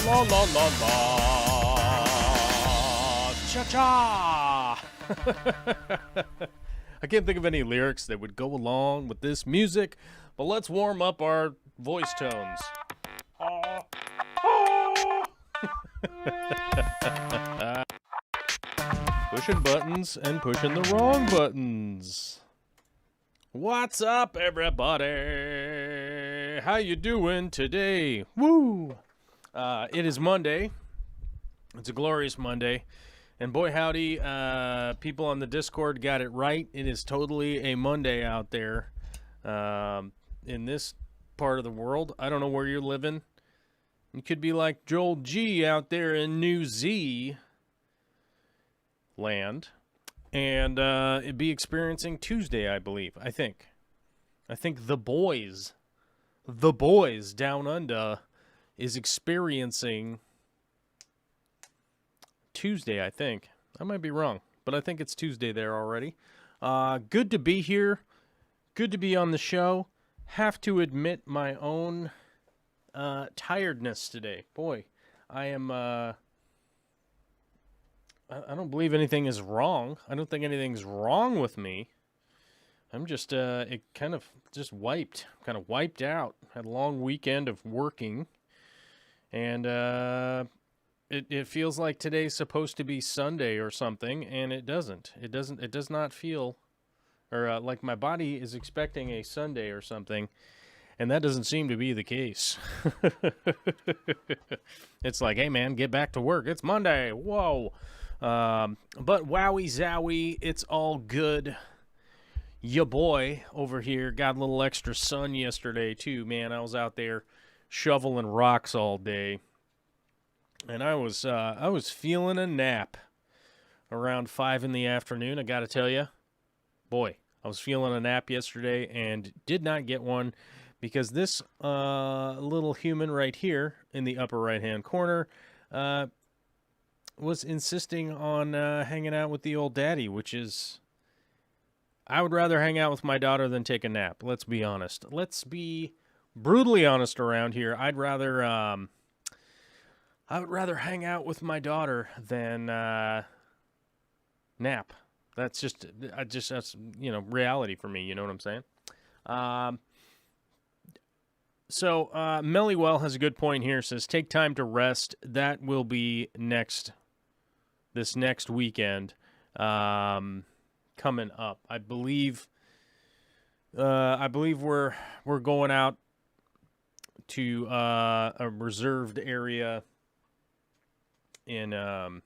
la la la la. Cha-cha. I can't think of any lyrics that would go along with this music, but let's warm up our voice tones. Pushing buttons and pushing the wrong buttons. What's up, everybody? How you doing today? Woo! It is Monday. It's a glorious Monday. And boy, howdy, people on the Discord got it right. It is totally a Monday out there in this part of the world. I don't know where you're living. You could be like Joel G out there in New Z land. And it'd be experiencing Tuesday, I believe. I think the boys down under is experiencing Tuesday, I think. I might be wrong, but I think it's Tuesday there already. Good to be here. Good to be on the show. Have to admit my own tiredness today. Boy, I am... I don't believe anything is wrong. I don't think anything's wrong with me. I'm just, it kind of just wiped out. Had a long weekend of working. And it feels like today's supposed to be Sunday or something, and it doesn't. It does not feel, or like my body is expecting a Sunday or something, and that doesn't seem to be the case. It's like, hey man, get back to work. It's Monday. Whoa. But wowie zowie, it's all good. Ya boy over here got a little extra sun yesterday too, man. I was out there shoveling rocks all day, and I was feeling a nap around 5 in the afternoon. I got to tell you, boy, I was feeling a nap yesterday and did not get one because this little human right here in the upper right-hand corner was insisting on hanging out with the old daddy, which is, I would rather hang out with my daughter than take a nap. Let's be honest. Let's be brutally honest around here. I would rather hang out with my daughter than nap. That's that's reality for me. You know what I'm saying? So Mellywell has a good point here. Says take time to rest. That will be this next weekend coming up. I believe we're going out to a reserved area in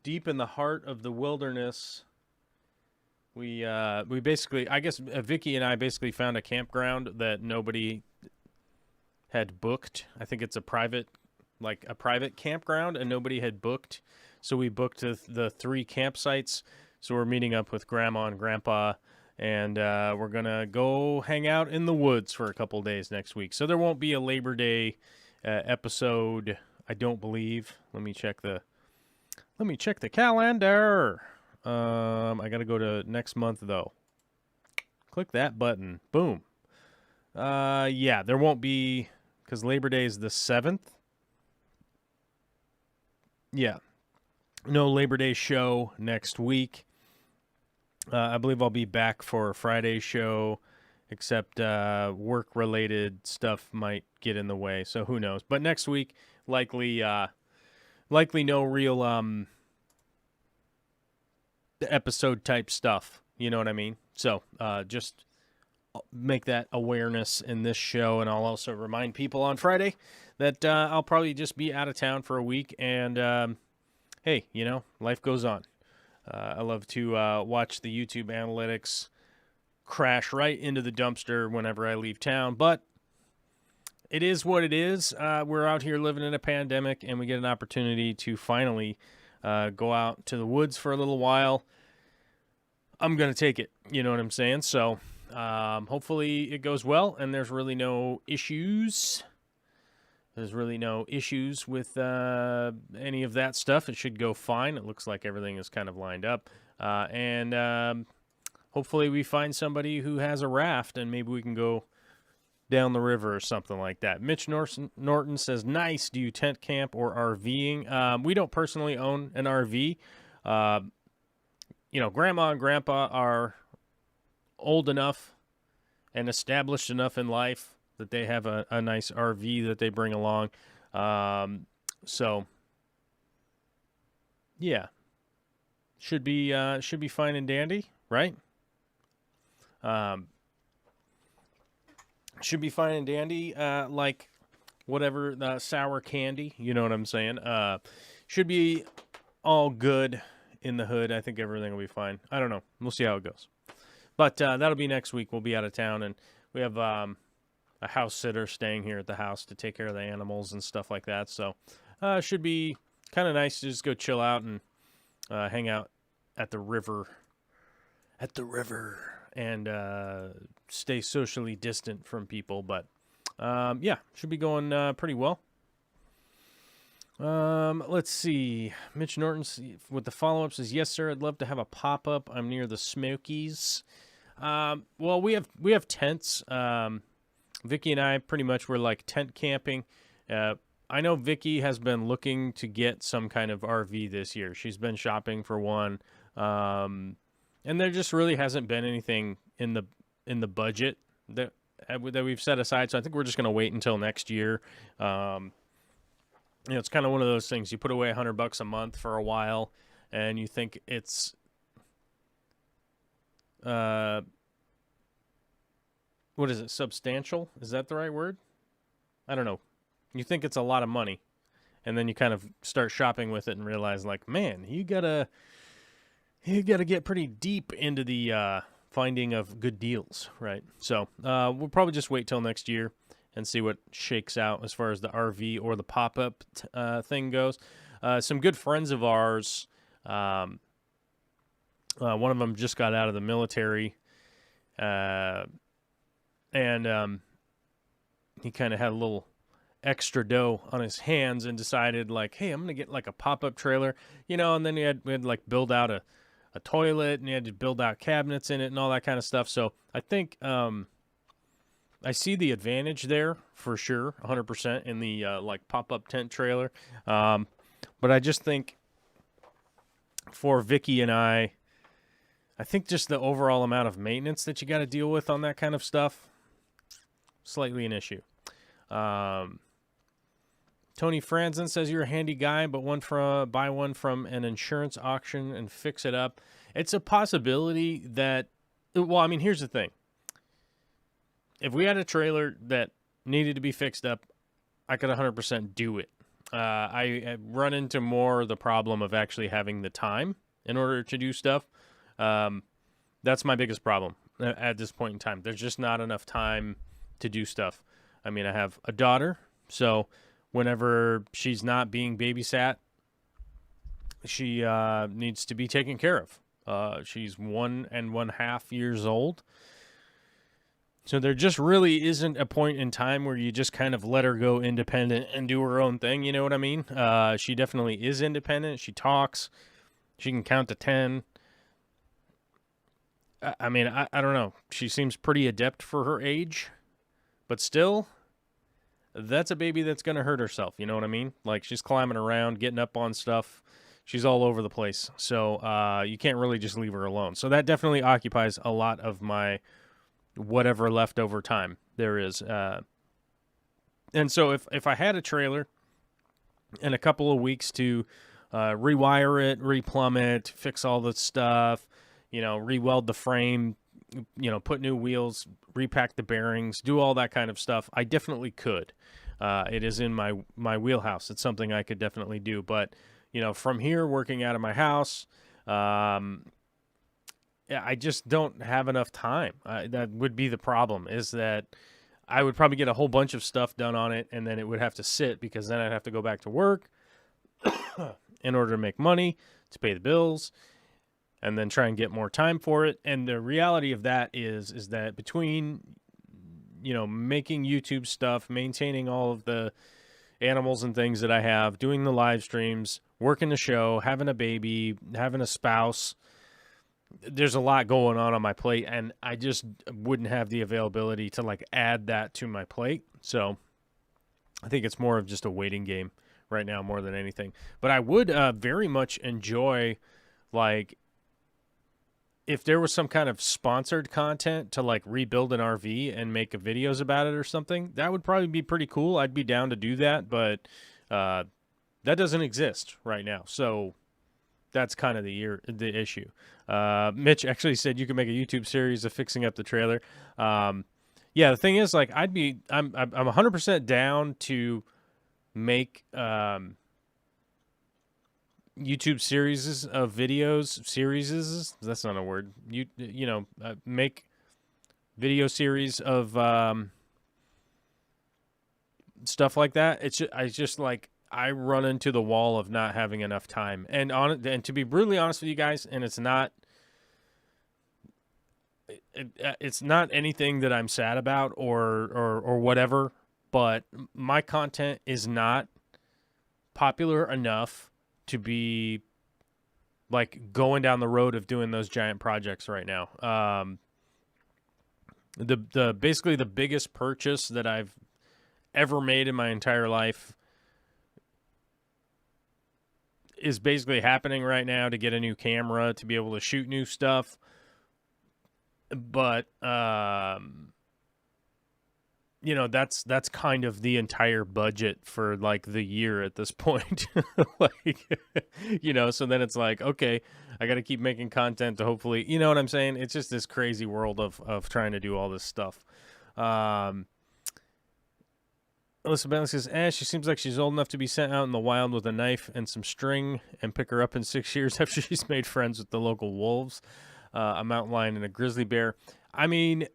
deep in the heart of the wilderness. We basically, I guess Vicky and I basically found a campground that nobody had booked. I think it's a private campground, and nobody had booked. So we booked the 3 campsites. So we're meeting up with Grandma and Grandpa, and we're going to go hang out in the woods for a couple days next week. So there won't be a Labor Day episode, I don't believe. Let me check the calendar. I got to go to next month, though. Click that button. Boom. Yeah, there won't be, because Labor Day is the 7th. Yeah. No Labor Day show next week. I believe I'll be back for Friday's show, except work-related stuff might get in the way, so who knows. But next week, likely no real episode-type stuff, you know what I mean? So just make that awareness in this show, and I'll also remind people on Friday that I'll probably just be out of town for a week, and hey, life goes on. I love to watch the YouTube analytics crash right into the dumpster whenever I leave town, but it is what it is. We're out here living in a pandemic, and we get an opportunity to finally go out to the woods for a little while. I'm going to take it, you know what I'm saying? So hopefully it goes well, and there's really no issues. There's really no issues with any of that stuff. It should go fine. It looks like everything is kind of lined up. And hopefully we find somebody who has a raft, and maybe we can go down the river or something like that. Mitch Norton says, nice. Do you tent camp or RVing? We don't personally own an RV. Grandma and grandpa are old enough and established enough in life that they have a nice RV that they bring along. So, yeah. Should be fine and dandy, right? Should be fine and dandy, like whatever the sour candy, you know what I'm saying? Should be all good in the hood. I think everything will be fine. I don't know. We'll see how it goes. But that'll be next week. We'll be out of town, and we have a house sitter staying here at the house to take care of the animals and stuff like that. So should be kind of nice to just go chill out and hang out at the river. And stay socially distant from people. But, should be going pretty well. Let's see. Mitch Norton with the follow-up says, yes, sir, I'd love to have a pop-up. I'm near the Smokies. Well, we have tents. Vicky and I pretty much were like tent camping. I know Vicky has been looking to get some kind of RV this year. She's been shopping for one. And there just really hasn't been anything in the budget that we've set aside. So I think we're just going to wait until next year. It's kind of one of those things. You put away $100 a month for a while, and you think it's what is it? Substantial? Is that the right word? I don't know. You think it's a lot of money, and then you kind of start shopping with it and realize, like, man, you gotta get pretty deep into the finding of good deals, right? So we'll probably just wait till next year and see what shakes out as far as the RV or the pop-up thing goes. Some good friends of ours, one of them just got out of the military, and he kind of had a little extra dough on his hands and decided, like, hey, I'm going to get like a pop-up trailer, and then we had like build out a toilet, and you had to build out cabinets in it and all that kind of stuff. So I think I see the advantage there for sure, 100% in the like pop-up tent trailer. But I just think for Vicky and I think just the overall amount of maintenance that you got to deal with on that kind of stuff, slightly an issue. Tony Franzen says, you're a handy guy, but buy one from an insurance auction and fix it up. It's a possibility that, well, I mean, here's the thing. If we had a trailer that needed to be fixed up, I could 100% do it. I run into more the problem of actually having the time in order to do stuff. That's my biggest problem at this point in time. There's just not enough time to do stuff. I mean, I have a daughter, so whenever she's not being babysat, she needs to be taken care of. She's 1.5 years old. So there just really isn't a point in time where you just kind of let her go independent and do her own thing, you know what I mean? She definitely is independent. She talks. She can count to 10. I mean, I don't know. She seems pretty adept for her age. But still, that's a baby that's going to hurt herself, you know what I mean? Like, she's climbing around, getting up on stuff. She's all over the place. So you can't really just leave her alone. So that definitely occupies a lot of my whatever leftover time there is. And so if I had a trailer in a couple of weeks to rewire it, replumb it, fix all the stuff, re-weld the frame, put new wheels, repack the bearings, do all that kind of stuff, I definitely could. It is in my wheelhouse. It's something I could definitely do. But, from here, working out of my house, I just don't have enough time. That would be the problem, is that I would probably get a whole bunch of stuff done on it, and then it would have to sit, because then I'd have to go back to work in order to make money, to pay the bills, and then try and get more time for it. And the reality of that is that between, making YouTube stuff, maintaining all of the animals and things that I have, doing the live streams, working the show, having a baby, having a spouse, there's a lot going on my plate, and I just wouldn't have the availability to like add that to my plate. So I think it's more of just a waiting game right now more than anything. But I would very much enjoy, like, if there was some kind of sponsored content to like rebuild an RV and make videos about it or something. That would probably be pretty cool. I'd be down to do that, but that doesn't exist right now. So that's kind of the issue. Mitch actually said you could make a YouTube series of fixing up the trailer. Yeah, the thing is, like, I'm 100% down to make YouTube series of videos. That's not a word. Make video series of stuff like that. I run into the wall of not having enough time. And to be brutally honest with you guys, and it's not anything that I'm sad about or whatever, but my content is not popular enough to be like going down the road of doing those giant projects right now. Basically the biggest purchase that I've ever made in my entire life is basically happening right now to get a new camera to be able to shoot new stuff. But that's kind of the entire budget for like the year at this point. So then it's like, okay, I got to keep making content to hopefully, you know what I'm saying? It's just this crazy world of trying to do all this stuff. Alyssa Bentley says, she seems like she's old enough to be sent out in the wild with a knife and some string and pick her up in 6 years after she's made friends with the local wolves, a mountain lion and a grizzly bear. I mean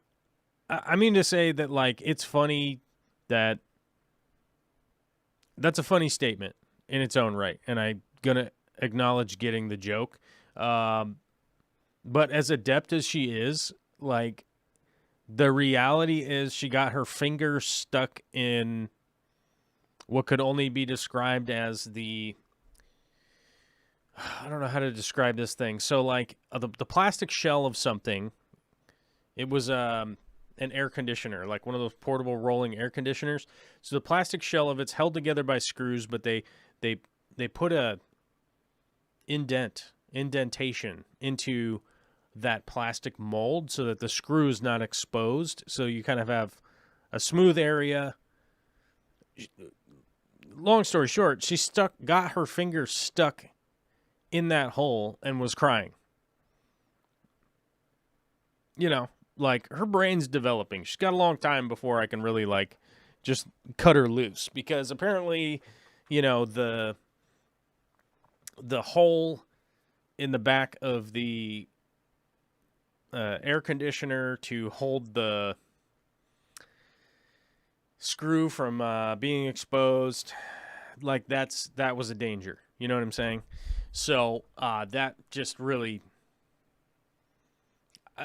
to say that, like, it's funny that's a funny statement in its own right, and I'm going to acknowledge getting the joke. But as adept as she is, like, the reality is she got her finger stuck in what could only be described as I don't know how to describe this thing. So, like, the plastic shell of something, it was an air conditioner, like one of those portable rolling air conditioners. So the plastic shell of it's held together by screws, but they put a indentation into that plastic mold so that the screw is not exposed. So you kind of have a smooth area. Long story short, she got her finger stuck in that hole and was crying. Like, her brain's developing. She's got a long time before I can really, like, just cut her loose. Because apparently, the hole in the back of the air conditioner to hold the screw from being exposed, like, that was a danger. You know what I'm saying? So that just really...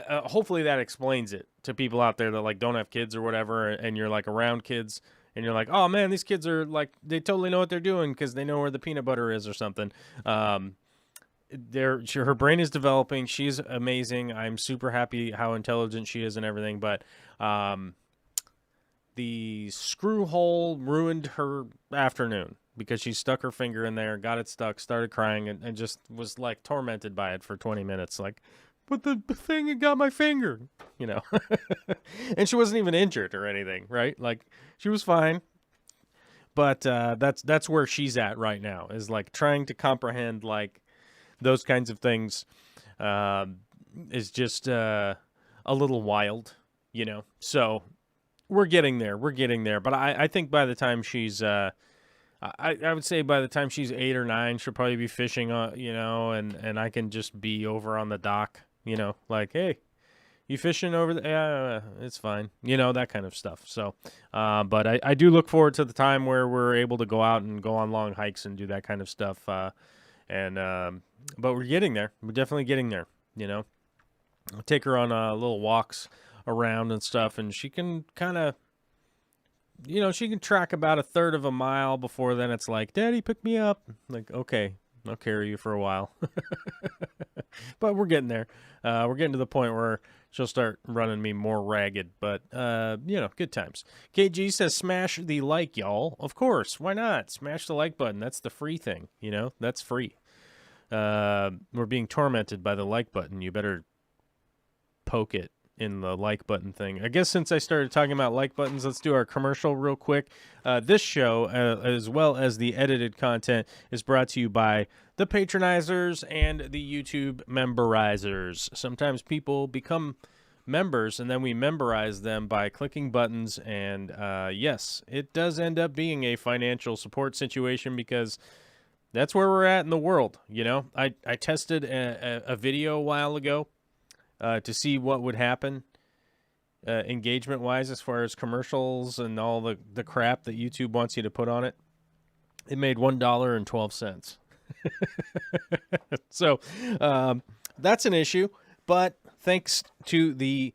hopefully that explains it to people out there that, like, don't have kids or whatever, and you're, like, around kids, and you're like, oh, man, these kids are, like, they totally know what they're doing because they know where the peanut butter is or something. Her brain is developing. She's amazing. I'm super happy how intelligent she is and everything, but the screw hole ruined her afternoon because she stuck her finger in there, got it stuck, started crying, and just was, like, tormented by it for 20 minutes, like... But the thing got my finger, and she wasn't even injured or anything, right? Like, she was fine. But that's where she's at right now, is like trying to comprehend like those kinds of things is just a little wild, So we're getting there. But I think by the time she's I would say by the time she's 8 or 9, she'll probably be fishing, and I can just be over on the dock. Like, hey, you fishing over there? Yeah, it's fine. That kind of stuff. So, but I do look forward to the time where we're able to go out and go on long hikes and do that kind of stuff. But we're getting there. We're definitely getting there. I'll take her on little walks around and stuff, and she can kind of, she can track about a third of a mile before then it's like, Daddy, pick me up. Like, okay, I'll carry you for a while. But we're getting there. We're getting to the point where she'll start running me more ragged. But, good times. KG says, smash the like, y'all. Of course. Why not? Smash the like button. That's the free thing. That's free. We're being tormented by the like button. You better poke it in the like button thing. I guess since I started talking about like buttons, let's do our commercial real quick. This show, as well as the edited content, is brought to you by the patronizers and the YouTube memberizers. Sometimes people become members and then we memorize them by clicking buttons, and yes, it does end up being a financial support situation because that's where we're at in the world. I tested a video a while ago to see what would happen engagement-wise as far as commercials and all the crap that YouTube wants you to put on it. It made $1.12. So that's an issue. But thanks to the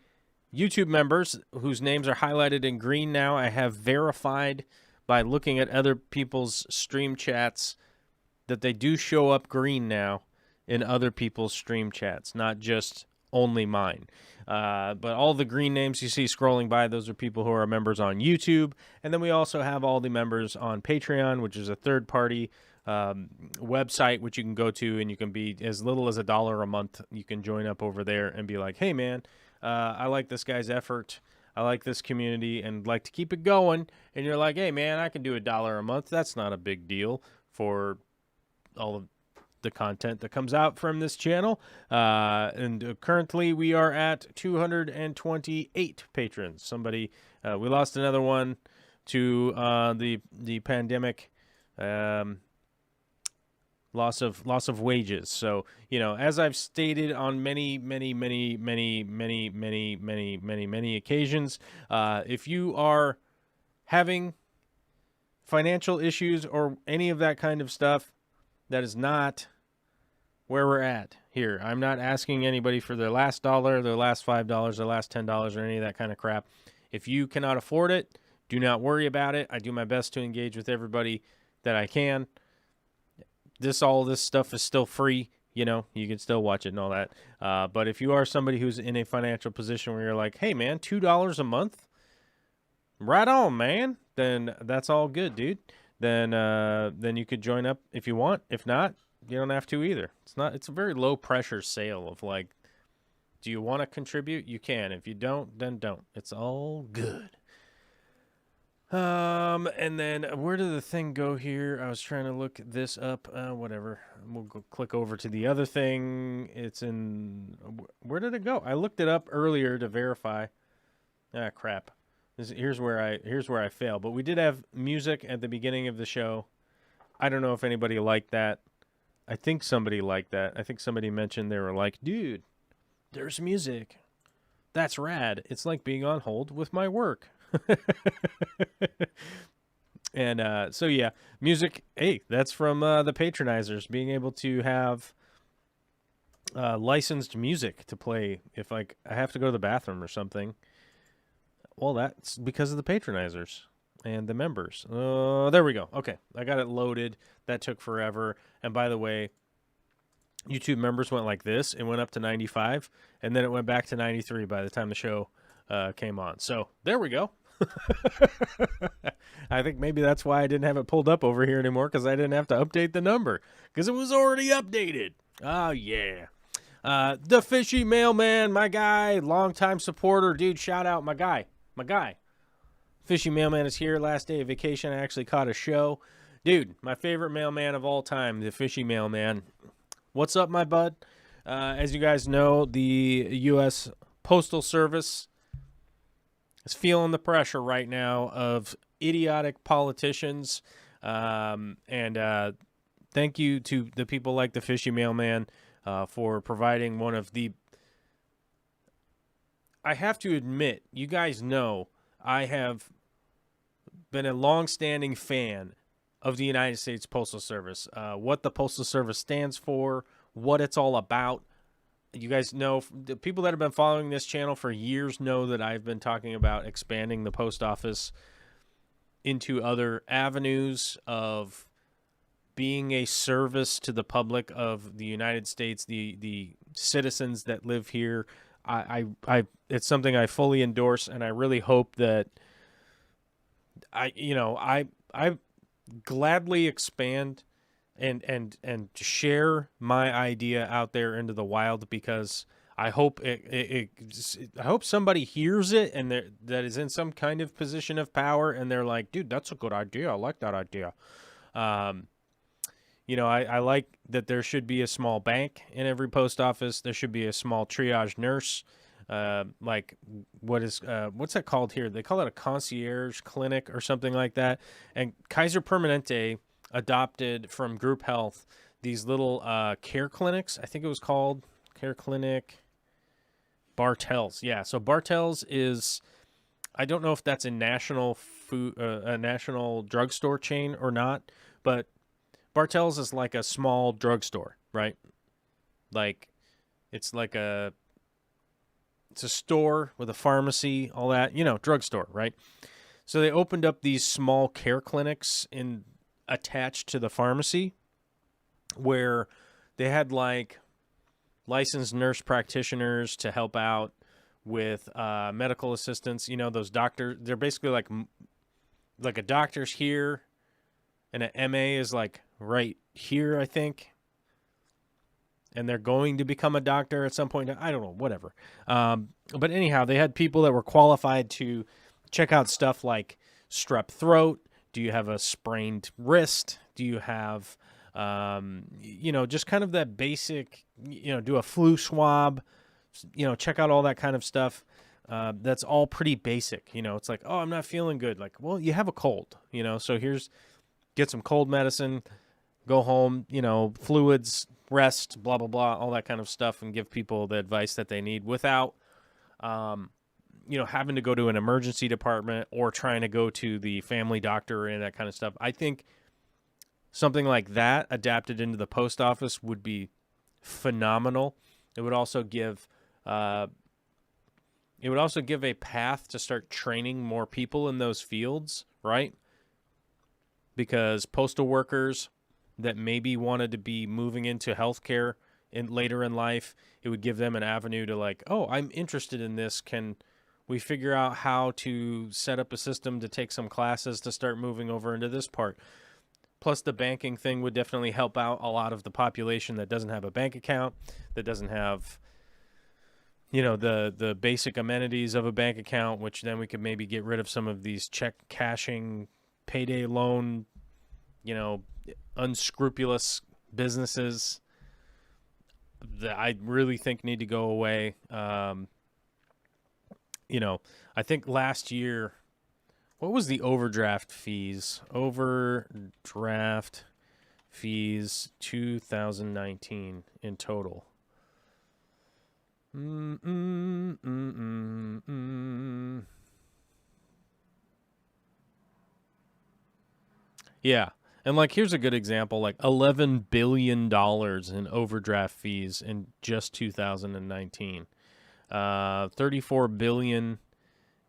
YouTube members whose names are highlighted in green now, I have verified by looking at other people's stream chats that they do show up green now in other people's stream chats, not just only mine. But all the green names you see scrolling by, those are people who are members on YouTube. And then we also have all the members on Patreon, which is a third-party website which you can go to, and you can be as little as $1 a month. You can join up over there and be like, hey, man, I like this guy's effort. I like this community and like to keep it going. And you're like, hey, man, I can do $1 a month. That's not a big deal for all of the content that comes out from this channel. And currently we are at 228 patrons. We lost another one to the pandemic, loss of wages. So, as I've stated on many occasions, if you are having financial issues or any of that kind of stuff, that is not where we're at here. I'm not asking anybody for their last dollar, their last $5, their last $10, or any of that kind of crap. If you cannot afford it, do not worry about it. I do my best to engage with everybody that I can. All this stuff is still free. You can still watch it and all that. But if you are somebody who's in a financial position where you're like, hey, man, $2 a month? Right on, man. Then that's all good, dude. Then you could join up if you want. If not, you don't have to either. It's a very low pressure sale of like, do you want to contribute? You can. If you don't, then don't. It's all good. And then where did the thing go here? I was trying to look this up. Whatever. We'll go click over to the other thing. It's in, where did it go? I looked it up earlier to verify. Ah, crap. Here's where I fail. But we did have music at the beginning of the show. I don't know if anybody liked that. I think somebody liked that. I think somebody mentioned they were like, dude, there's music. That's rad. It's like being on hold with my work. And so, yeah, music. Hey, that's from the patronizers being able to have licensed music to play if I have to go to the bathroom or something. Well, that's because of the patronizers and the members. There we go. Okay, I got it loaded. That took forever. And by the way, YouTube members went like this. It went up to 95, and then it went back to 93 by the time the show came on. So there we go. I think maybe that's why I didn't have it pulled up over here anymore, because I didn't have to update the number, because it was already updated. Oh, yeah. The Fishy Mailman, my guy, longtime supporter. Dude, shout out, my guy. Fishy Mailman is here. Last day of vacation, I actually caught a show. Dude, my favorite mailman of all time, the Fishy Mailman. What's up, my bud? As you guys know, the U.S. Postal Service is feeling the pressure right now of idiotic politicians. And thank you to the people like the Fishy Mailman for providing one of the... I have to admit, you guys know, I have been a long-standing fan of the United States Postal Service, what the Postal Service stands for, what it's all about. You guys know, the people that have been following this channel for years know that I've been talking about expanding the post office into other avenues of being a service to the public of the United States, the citizens that live here. It's something I fully endorse, and I really hope that I gladly expand and share my idea out there into the wild, because I hope I hope somebody hears it and that is in some kind of position of power, and they're like, dude, that's a good idea. I like that idea. I like that there should be a small bank in every post office. There should be a small triage nurse. Like what's that called here? They call it a concierge clinic or something like that. And Kaiser Permanente adopted from Group Health these little care clinics. I think it was called Care Clinic Bartels. Yeah, so Bartels is, I don't know if that's a national a national drugstore chain or not, but Bartels is like a small drugstore, right? Like it's a store with a pharmacy, all that, drugstore, right? So they opened up these small care clinics attached to the pharmacy, where they had like licensed nurse practitioners to help out with medical assistants. Those doctors, they're basically like a doctor's here, and an MA is like right here, I think. And they're going to become a doctor at some point. I don't know, whatever. But anyhow, they had people that were qualified to check out stuff like strep throat. Do you have a sprained wrist? Do you have, just kind of that basic, do a flu swab, check out all that kind of stuff. That's all pretty basic. It's like, oh, I'm not feeling good. Like, well, you have a cold, so get some cold medicine, go home, fluids, rest, blah, blah, blah, all that kind of stuff, and give people the advice that they need without, having to go to an emergency department or trying to go to the family doctor and that kind of stuff. I think something like that adapted into the post office would be phenomenal. It would also give a path to start training more people in those fields, right? Because postal workers that maybe wanted to be moving into healthcare later in life, it would give them an avenue to like, oh, I'm interested in this. Can we figure out how to set up a system to take some classes to start moving over into this part? Plus, the banking thing would definitely help out a lot of the population that doesn't have a bank account, that doesn't have, the basic amenities of a bank account, which then we could maybe get rid of some of these check cashing, payday loan, unscrupulous businesses that I really think need to go away. I think last year, what was the overdraft fees? Overdraft fees 2019 in total. Yeah. And like, here's a good example, like $11 billion in overdraft fees in just 2019, $34 billion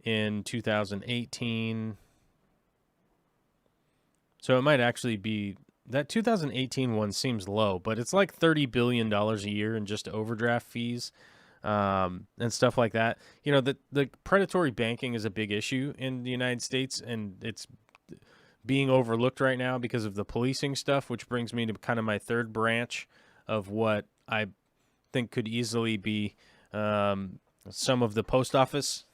in 2018. So it might actually be that 2018 one seems low, but it's like $30 billion a year in just overdraft fees, and stuff like that. The predatory banking is a big issue in the United States, and it's being overlooked right now because of the policing stuff, which brings me to kind of my third branch of what I think could easily be some of the post office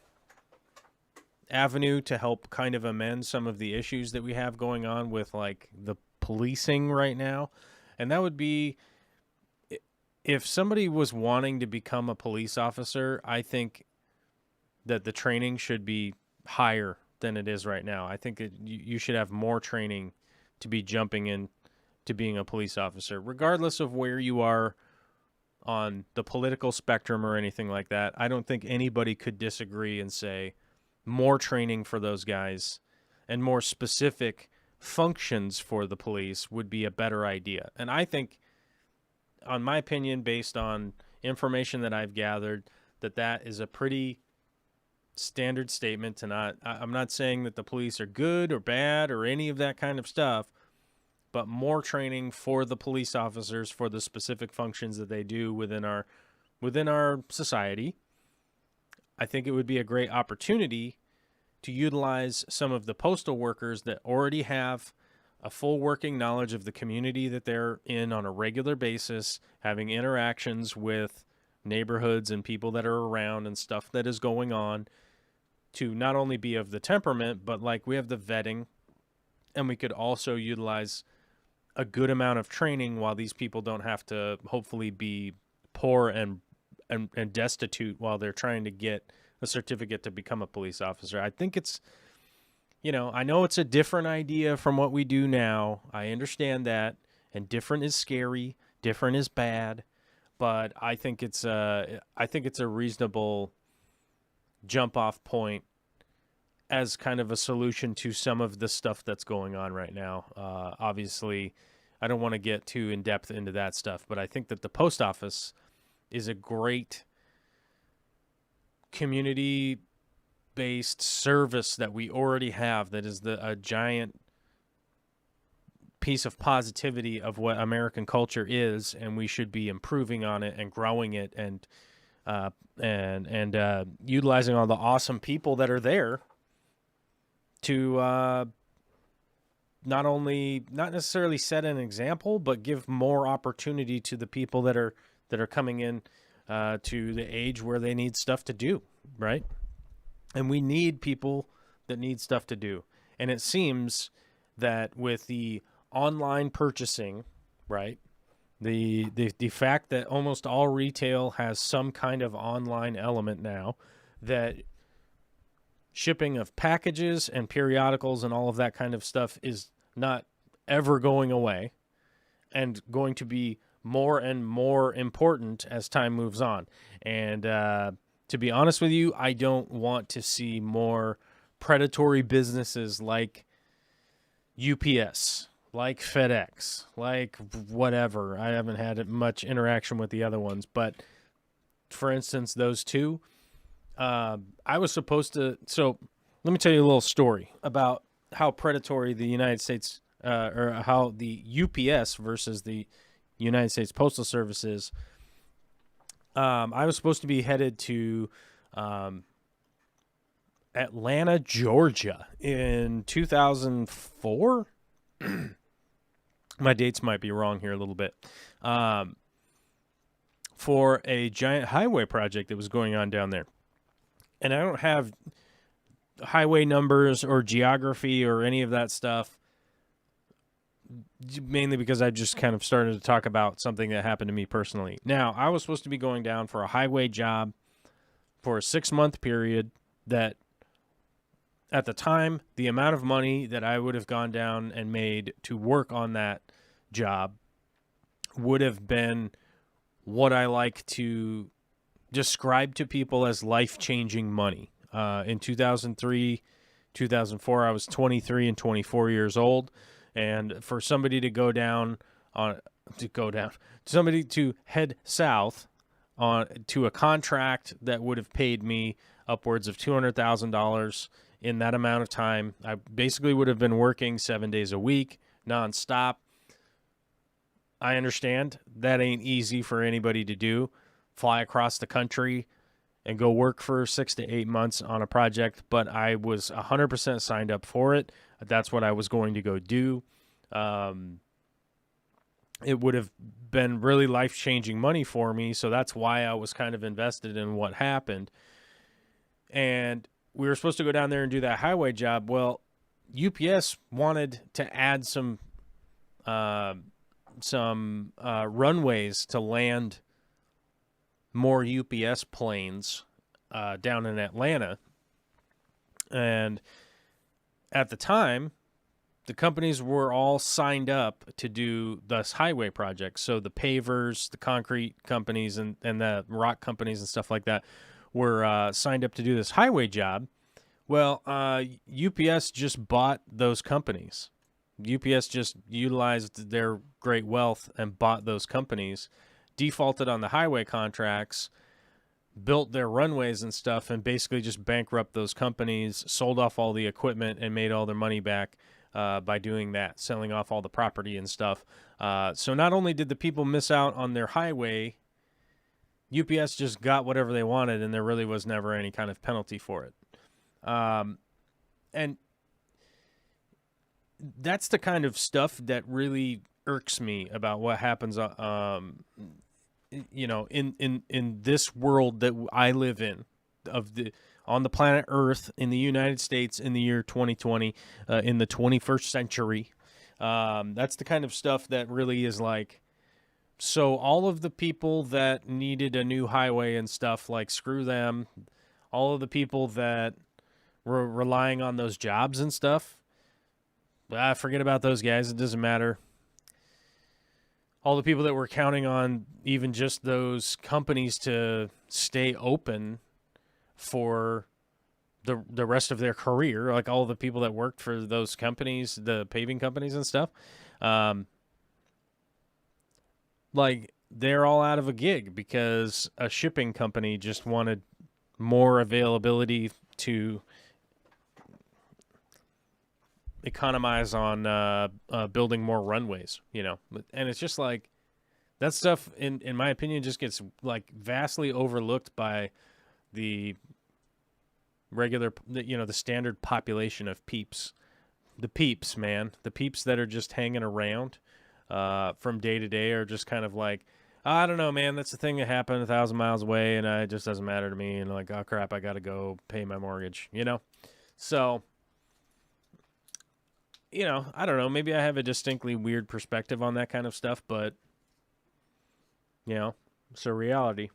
avenue to help kind of amend some of the issues that we have going on with like the policing right now. And that would be, if somebody was wanting to become a police officer, I think that the training should be higher than it is right now. I think that you should have more training to be jumping in to being a police officer, regardless of where you are on the political spectrum or anything like that. I don't think anybody could disagree and say more training for those guys and more specific functions for the police would be a better idea. And I think, on my opinion, based on information that I've gathered, that is a pretty standard statement to I'm not saying that the police are good or bad or any of that kind of stuff, but more training for the police officers for the specific functions that they do within our within our society, I think it would be a great opportunity to utilize some of the postal workers that already have a full working knowledge of the community that they're in on a regular basis, having interactions with neighborhoods and people that are around and stuff that is going on, to not only be of the temperament, but like we have the vetting, and we could also utilize a good amount of training while these people don't have to hopefully be poor and destitute while they're trying to get a certificate to become a police officer. I think it's, I know it's a different idea from what we do now. I understand that, and different is scary, different is bad, but I think it's a reasonable jump off point as kind of a solution to some of the stuff that's going on right now. Obviously, I don't want to get too in depth into that stuff, but I think that the post office is a great community-based service that we already have that is a giant piece of positivity of what American culture is, and we should be improving on it and growing it and utilizing all the awesome people that are there to not necessarily set an example, but give more opportunity to the people that are coming in to the age where they need stuff to do, right? And we need people that need stuff to do. And it seems that with the online purchasing, right, the fact that almost all retail has some kind of online element now, that shipping of packages and periodicals and all of that kind of stuff is not ever going away and going to be more and more important as time moves on. And to be honest with you, I don't want to see more predatory businesses like UPS, like FedEx, like whatever. I haven't had much interaction with the other ones, but for instance, those two, I was supposed to. So let me tell you a little story about how predatory the United States, or how the UPS versus the United States Postal Service is. I was supposed to be headed to Atlanta, Georgia in 2004. My dates might be wrong here a little bit. For a giant highway project that was going on down there. And I don't have highway numbers or geography or any of that stuff, mainly because I just kind of started to talk about something that happened to me personally. Now, I was supposed to be going down for a highway job for a 6-month period that, at the time, the amount of money that I would have gone down and made to work on that job would have been what I like to describe to people as life-changing money. In 2003, 2004, I was 23 and 24 years old. And for somebody to somebody to head south to a contract that would have paid me upwards of $200,000 in that amount of time, I basically would have been working 7 days a week, nonstop. I understand that ain't easy for anybody to do. Fly across the country and go work for 6 to 8 months on a project, but I was 100% signed up for it. That's what I was going to go do. It would have been really life-changing money for me, so that's why I was kind of invested in what happened. And we were supposed to go down there and do that highway job. Well, UPS wanted to add some runways to land more UPS planes down in Atlanta. And at the time, the companies were all signed up to do this highway project. So the pavers, the concrete companies, and the rock companies and stuff like that were signed up to do this highway job. Well, UPS just bought those companies. UPS just utilized their great wealth and bought those companies, defaulted on the highway contracts, built their runways and stuff, and basically just bankrupt those companies, sold off all the equipment, and made all their money back by doing that, selling off all the property and stuff. So not only did the people miss out on their highway, UPS just got whatever they wanted, and there really was never any kind of penalty for it. And that's the kind of stuff that really irks me about what happens, in this world that I live in, on the planet Earth, in the United States, in the year 2020, in the 21st century. That's the kind of stuff that really is like, so all of the people that needed a new highway and stuff, like, screw them. All of the people that were relying on those jobs and stuff, forget about those guys. It doesn't matter. All the people that were counting on even just those companies to stay open for the rest of their career, like all the people that worked for those companies, the paving companies and stuff, like, they're all out of a gig because a shipping company just wanted more availability to economize on building more runways, And it's just like, that stuff, in my opinion, just gets, like, vastly overlooked by the regular, the standard population of peeps. The peeps, man. The peeps that are just hanging around from day to day are just kind of like, I don't know, man, that's the thing that happened 1,000 miles away, and it just doesn't matter to me, and like, oh, crap, I got to go pay my mortgage, So, I don't know, maybe I have a distinctly weird perspective on that kind of stuff, but, it's a reality.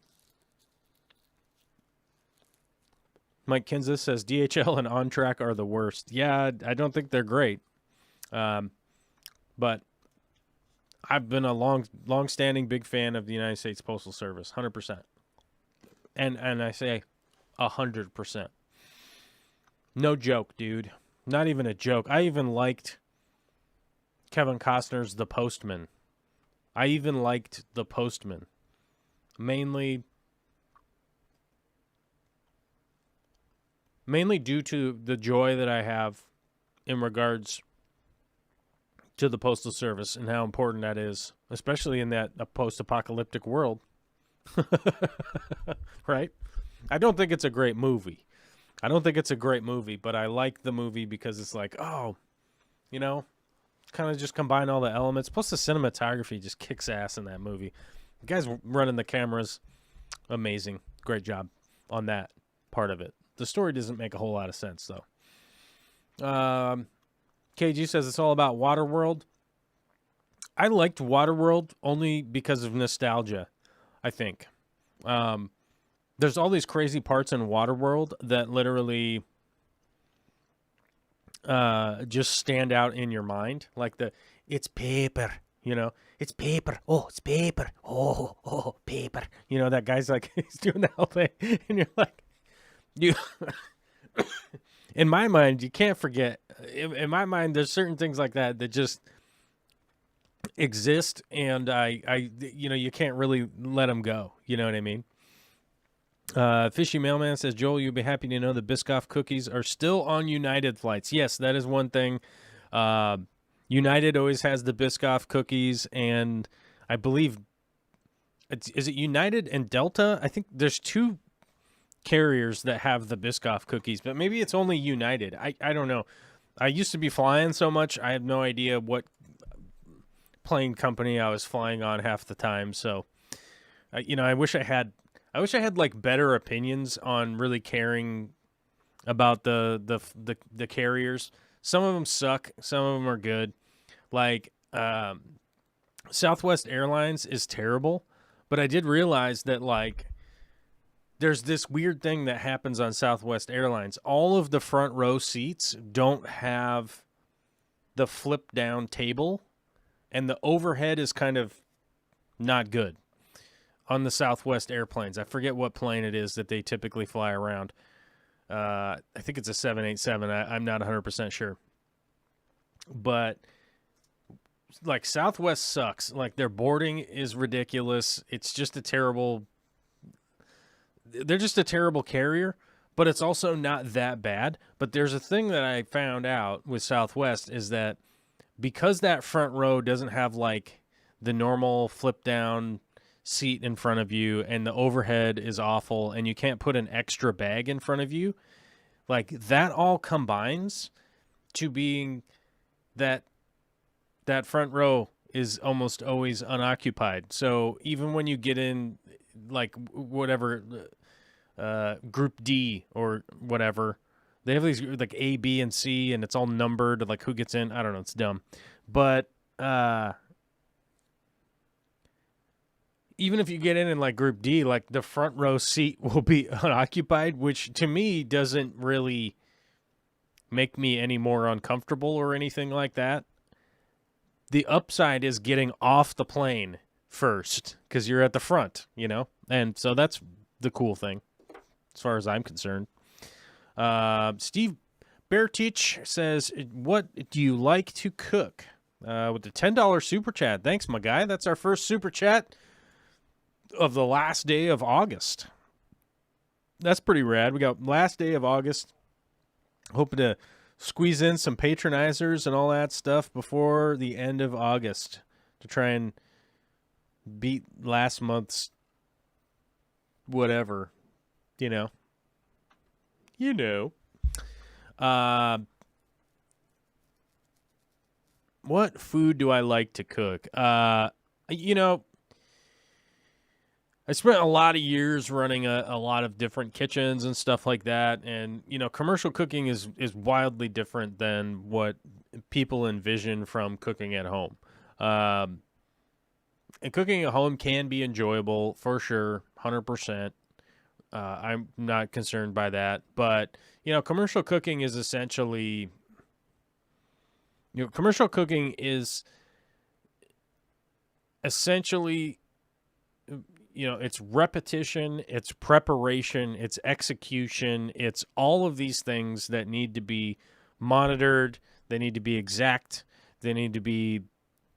Mike Kinza says DHL and OnTrack are the worst. Yeah, I don't think they're great. But I've been a long-standing big fan of the United States Postal Service, 100%. And I say 100%. No joke, dude. Not even a joke. I even liked Kevin Costner's The Postman. Mainly due to the joy that I have in regards to the Postal Service and how important that is, especially in that post-apocalyptic world. Right? I don't think it's a great movie. But I like the movie because it's like, kind of just combine all the elements. Plus the cinematography just kicks ass in that movie. The guys running the cameras, amazing. Great job on that part of it. The story doesn't make a whole lot of sense, though. KG says it's all about Waterworld. I liked Waterworld only because of nostalgia, I think. There's all these crazy parts in Waterworld that literally just stand out in your mind. Like it's paper, It's paper. Oh, it's paper. Oh, paper. That guy's like, he's doing the whole thing. And you're like, in my mind, you can't forget. In my mind, there's certain things like that just exist, and you can't really let them go. You know what I mean? Fishy Mailman says, Joel, you'll be happy to know the Biscoff cookies are still on United flights. Yes, that is one thing. United always has the Biscoff cookies, and I believe is it United and Delta? I think there's two carriers that have the Biscoff cookies, but maybe it's only United. I don't know. I used to be flying so much, I have no idea what plane company I was flying on half the time. So, I wish I had like better opinions on really caring about the carriers. Some of them suck, some of them are good. Like Southwest Airlines is terrible, but I did realize that like there's this weird thing that happens on Southwest Airlines. All of the front row seats don't have the flip down table, and the overhead is kind of not good on the Southwest airplanes. I forget what plane it is that they typically fly around. I think it's a 787. I'm not 100% sure. But like Southwest sucks. Like their boarding is ridiculous. It's just they're just a terrible carrier, but it's also not that bad. But there's a thing that I found out with Southwest is that because that front row doesn't have like the normal flip down seat in front of you and the overhead is awful and you can't put an extra bag in front of you, like that all combines to being that front row is almost always unoccupied. So even when you get in, like whatever, group D or whatever, they have these like A, B, and C, and it's all numbered, like who gets in. I don't know. It's dumb. But even if you get in like group D, like the front row seat will be unoccupied, which to me doesn't really make me any more uncomfortable or anything like that. The upside is getting off the plane first because you're at the front, you know? And so that's the cool thing as far as I'm concerned. Steve Bertich says, what do you like to cook? With the $10 super chat. Thanks, my guy. That's our first super chat of the last day of August. That's pretty rad. We got last day of August. Hoping to squeeze in some patronizers and all that stuff before the end of August to try and beat last month's whatever, you know. What food do I like to cook? You know, I spent a lot of years running a lot of different kitchens and stuff like that. And, you know, commercial cooking is wildly different than what people envision from cooking at home. And cooking at home can be enjoyable for sure, 100%. I'm not concerned by that. But, you know, commercial cooking is essentially, you know, it's repetition, it's preparation, it's execution, it's all of these things that need to be monitored, they need to be exact, they need to be,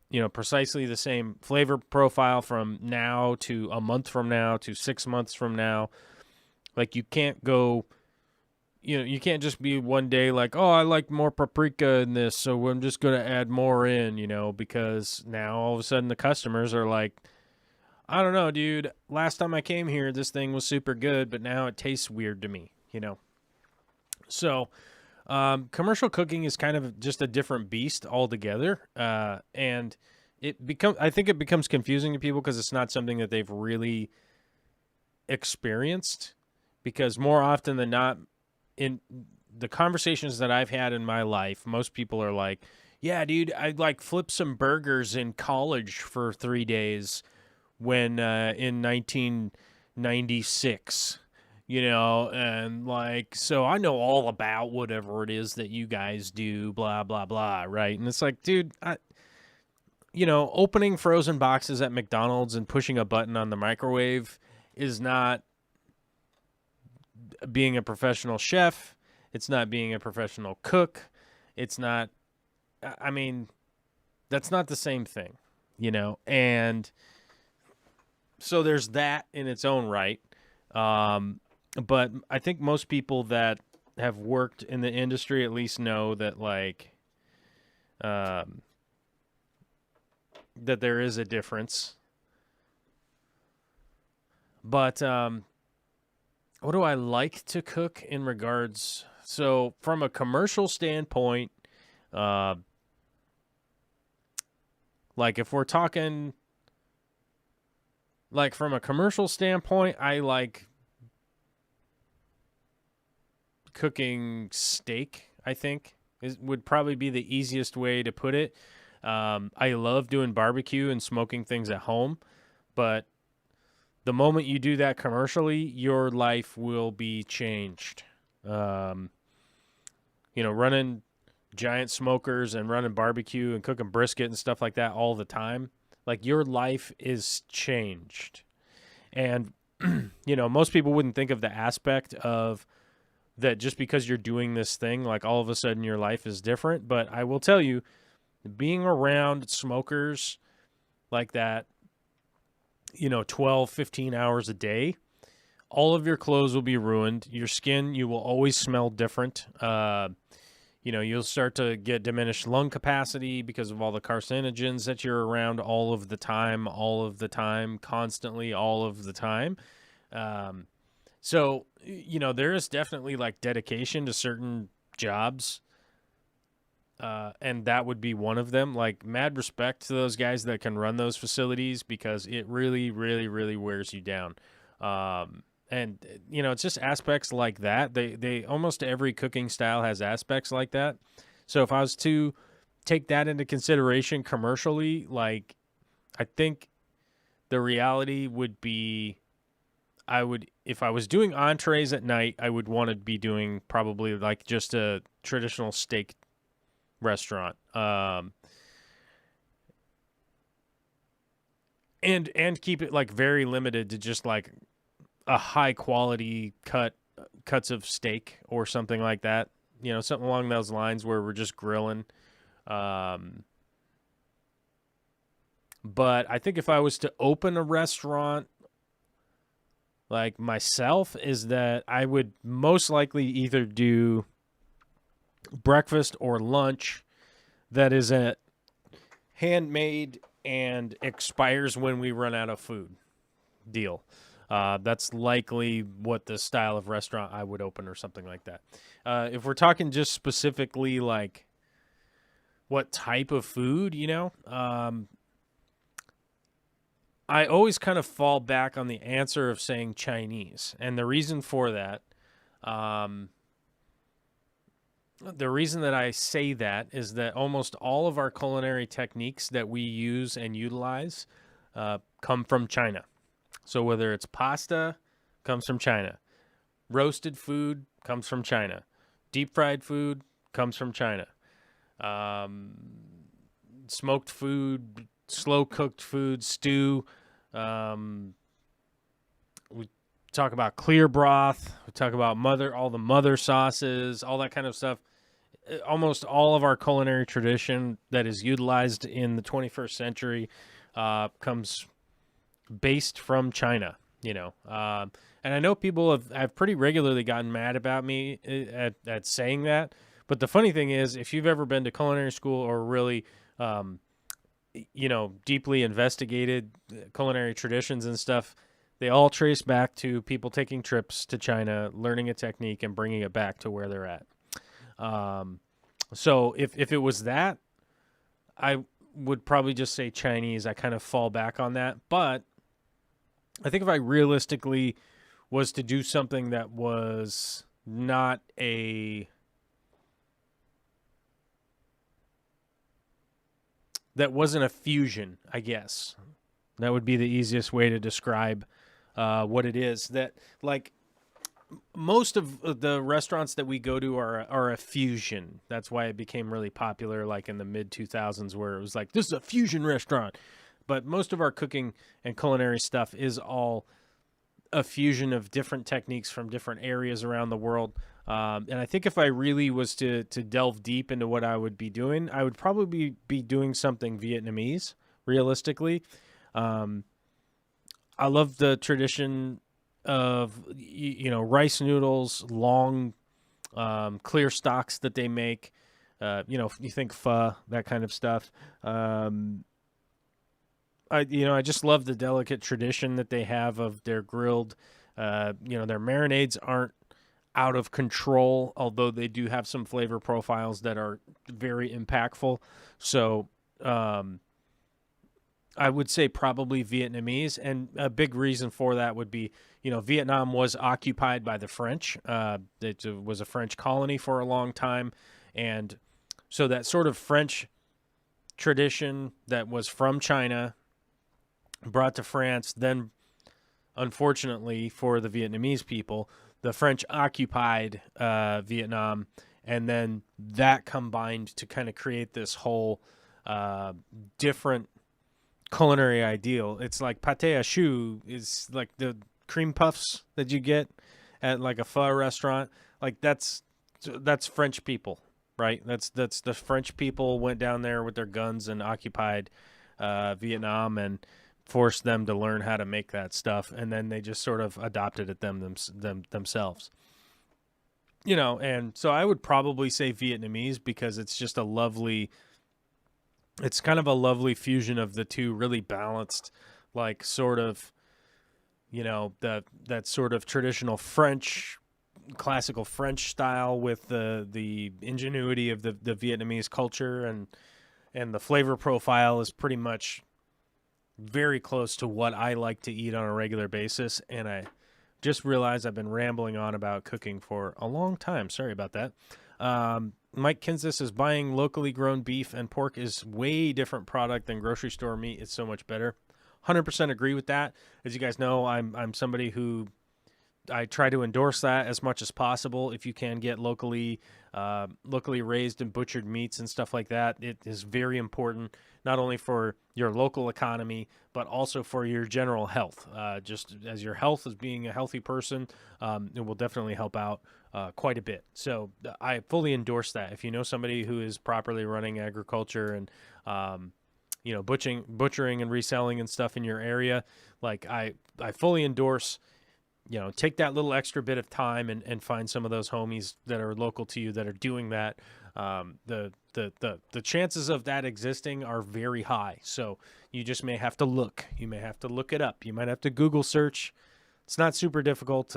you know, precisely the same flavor profile from now to a month from now to 6 months from now. Like, you can't go, you know, you can't just be one day like, oh, I like more paprika in this, so I'm just going to add more in, you know, because now all of a sudden the customers are like, I don't know, dude. Last time I came here, this thing was super good, but now it tastes weird to me, you know? So, commercial cooking is kind of just a different beast altogether. And I think it becomes confusing to people because it's not something that they've really experienced, because more often than not, in the conversations that I've had in my life, most people are like, yeah, dude, I like flipped some burgers in college for 3 days when in 1996, you know, and like, so I know all about whatever it is that you guys do, blah, blah, blah, right? And it's like, dude, you know, opening frozen boxes at McDonald's and pushing a button on the microwave is not being a professional chef. It's not being a professional cook. It's not, I mean, that's not the same thing, you know, and so there's that in its own right. But I think most people that have worked in the industry at least know that, like, that there is a difference. But what do I like to cook in regards? So from a commercial standpoint, like if we're talking, like from a commercial standpoint, I like cooking steak, I think, would probably be the easiest way to put it. I love doing barbecue and smoking things at home, but the moment you do that commercially, your life will be changed. You know, running giant smokers and running barbecue and cooking brisket and stuff like that all the time, like, your life is changed. And, you know, most people wouldn't think of the aspect of that just because you're doing this thing, like all of a sudden your life is different. But I will tell you, being around smokers like that, you know, 12, 15 hours a day, all of your clothes will be ruined. Your skin, you will always smell different. you'll start to get diminished lung capacity because of all the carcinogens that you're around all of the time, constantly, all of the time. So, there is definitely like dedication to certain jobs. And that would be one of them. Like, mad respect to those guys that can run those facilities, because it really, really, really wears you down. And it's just aspects like that. They almost every cooking style has aspects like that. So if I was to take that into consideration commercially, like, I think the reality would be, if I was doing entrees at night, I would want to be doing probably like just a traditional steak restaurant. And keep it like very limited to just like a high quality cuts of steak or something like that. Something along those lines where we're just grilling. But I think if I was to open a restaurant like myself, is that I would most likely either do breakfast or lunch that is a handmade and expires when we run out of food deal. That's likely what the style of restaurant I would open, or something like that. If we're talking just specifically like what type of food, I always kind of fall back on the answer of saying Chinese. And the reason for that, the reason that I say that is that almost all of our culinary techniques that we use and utilize come from China. So whether it's pasta, comes from China. Roasted food comes from China. Deep fried food comes from China. Smoked food, slow cooked food, stew. We talk about clear broth. We talk about all the mother sauces, all that kind of stuff. Almost all of our culinary tradition that is utilized in the 21st century comes based from China, and I know people have pretty regularly gotten mad about me at saying that. But the funny thing is, if you've ever been to culinary school or really, deeply investigated culinary traditions and stuff, they all trace back to people taking trips to China, learning a technique, and bringing it back to where they're at. So if it was that, I would probably just say Chinese. I kind of fall back on that. But I think if I realistically was to do something that was not that wasn't a fusion, I guess that would be the easiest way to describe what it is. That, like, most of the restaurants that we go to are a fusion. That's why it became really popular, like in the mid 2000s, where it was like, this is a fusion restaurant. But most of our cooking and culinary stuff is all a fusion of different techniques from different areas around the world. And I think if I really was to delve deep into what I would be doing, I would probably be doing something Vietnamese, realistically. I love the tradition of, rice noodles, long, clear stocks that they make. You think pho, that kind of stuff. I just love the delicate tradition that they have of their grilled. Their marinades aren't out of control, although they do have some flavor profiles that are very impactful. So I would say probably Vietnamese, and a big reason for that would be, Vietnam was occupied by the French. It was a French colony for a long time, and so that sort of French tradition that was from China brought to France, then unfortunately for the Vietnamese people, the French occupied Vietnam, and then that combined to kind of create this whole different culinary ideal. It's like pâté à choux is like the cream puffs that you get at like a pho restaurant. Like that's French people, right? That's the French people went down there with their guns and occupied Vietnam and forced them to learn how to make that stuff, and then they just sort of adopted it themselves. and so I would probably say Vietnamese because it's just it's kind of a lovely fusion of the two, really balanced, like sort of, that sort of traditional French, classical French style with the ingenuity of the Vietnamese culture, and the flavor profile is pretty much very close to what I like to eat on a regular basis. And I just realized I've been rambling on about cooking for a long time. Sorry about that. Mike Kinsis is buying locally grown beef and pork is way different product than grocery store meat. It's so much better. 100% agree with that. As you guys know, I'm somebody who I try to endorse that as much as possible. If you can get locally raised and butchered meats and stuff like that, it is very important, not only for your local economy, but also for your general health. Just as your health as being a healthy person, it will definitely help out quite a bit. So I fully endorse that. If you know somebody who is properly running agriculture and butchering and reselling and stuff in your area, like I fully endorse. Take that little extra bit of time and find some of those homies that are local to you that are doing that. The chances of that existing are very high. So you just may have to look. You may have to look it up. You might have to Google search. It's not super difficult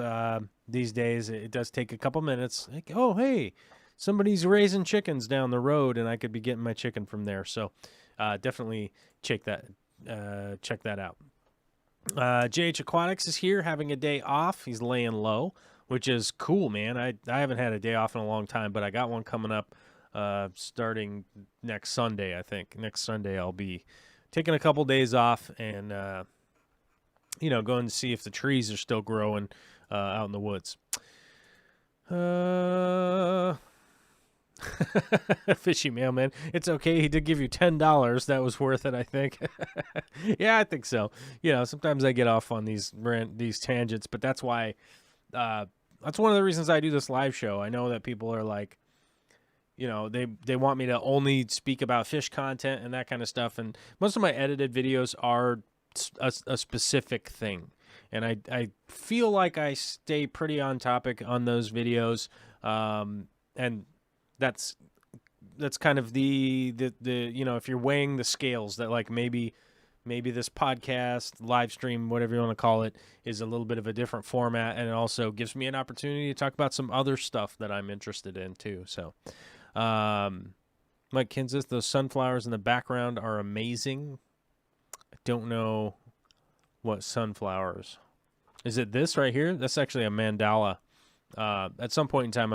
these days. It does take a couple minutes. Like, oh, hey, somebody's raising chickens down the road, and I could be getting my chicken from there. So definitely check that out. JH Aquatics is here having a day off. He's laying low, which is cool, man. I haven't had a day off in a long time, but I got one coming up starting next Sunday, I think. Next Sunday I'll be taking a couple days off and, going to see if the trees are still growing out in the woods. Fishy mailman. It's okay. He did give you $10. That was worth it, I think. Yeah, I think so. Sometimes I get off on these tangents, but that's why. That's one of the reasons I do this live show. I know that people are like, they want me to only speak about fish content and that kind of stuff, and most of my edited videos are a specific thing, and I feel like I stay pretty on topic on those videos, and that's kind of the if you're weighing the scales, that like maybe this podcast, live stream, whatever you want to call it, is a little bit of a different format, and it also gives me an opportunity to talk about some other stuff that I'm interested in too. So, Mike Kinsis, those sunflowers in the background are amazing. I don't know what sunflowers. Is it this right here? That's actually a mandala. At some point in time,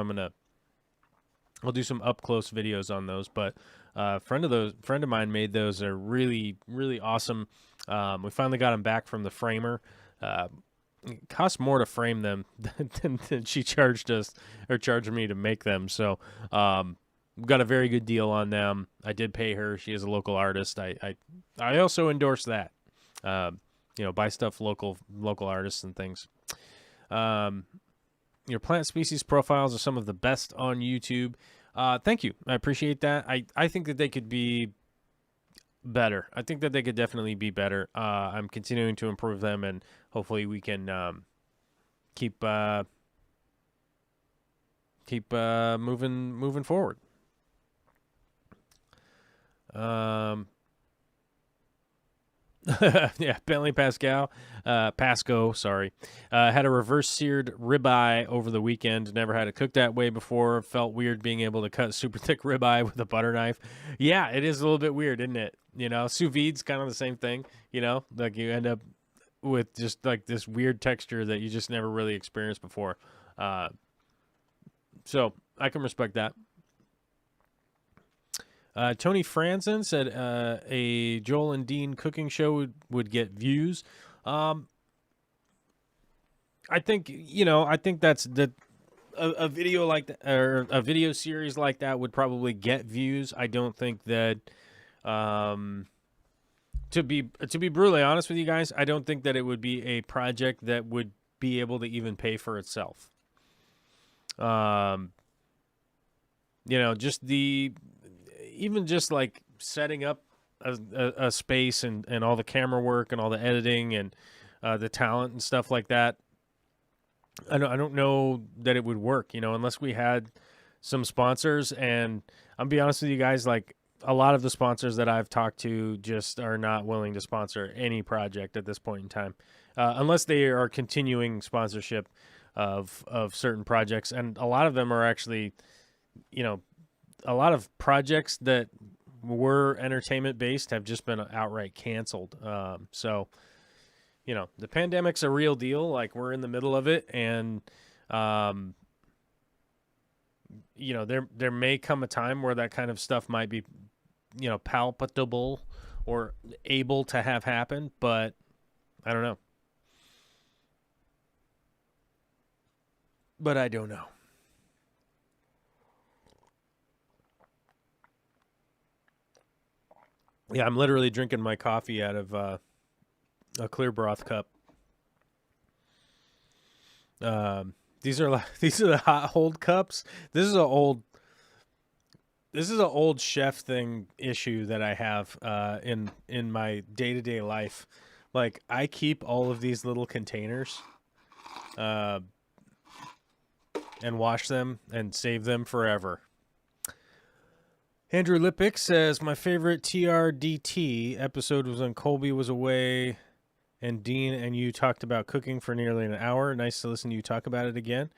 I'll do some up close videos on those, but a friend of mine made those. They're really, really awesome. We finally got them back from the framer. It cost more to frame them than she charged me to make them. So we got a very good deal on them. I did pay her. She is a local artist. I also endorse that. Buy stuff local artists and things. Your plant species profiles are some of the best on YouTube. Thank you. I appreciate that. I think that they could be better. I think that they could definitely be better. I'm continuing to improve them, and hopefully we can keep moving forward. Yeah, Bentley Pasco, sorry. Had a reverse seared ribeye over the weekend. Never had it cooked that way before. Felt weird being able to cut super thick ribeye with a butter knife. Yeah, it is a little bit weird, isn't it? Sous vide's kind of the same thing, like you end up with just like this weird texture that you just never really experienced before. So I can respect that. Tony Franzen said a Joel and Dean cooking show would get views. I think that's a video like that, or a video series like that would probably get views. I don't think that to be brutally honest with you guys, I don't think that it would be a project that would be able to even pay for itself. Just like setting up a space and all the camera work and all the editing and the talent and stuff like that, I don't know that it would work, unless we had some sponsors. And I'll be honest with you guys, like a lot of the sponsors that I've talked to just are not willing to sponsor any project at this point in time, unless they are continuing sponsorship of certain projects. And a lot of them are actually, a lot of projects that were entertainment based have just been outright canceled. So, the pandemic's a real deal. Like we're in the middle of it, and there may come a time where that kind of stuff might be, palpable or able to have happen, but I don't know. But I don't know. Yeah, I'm literally drinking my coffee out of a clear broth cup. These are the hot hold cups. This is an old chef thing issue that I have in my day-to-day life. Like I keep all of these little containers and wash them and save them forever. Andrew Lippick says, my favorite TRDT episode was when Colby was away and Dean and you talked about cooking for nearly an hour. Nice to listen to you talk about it again.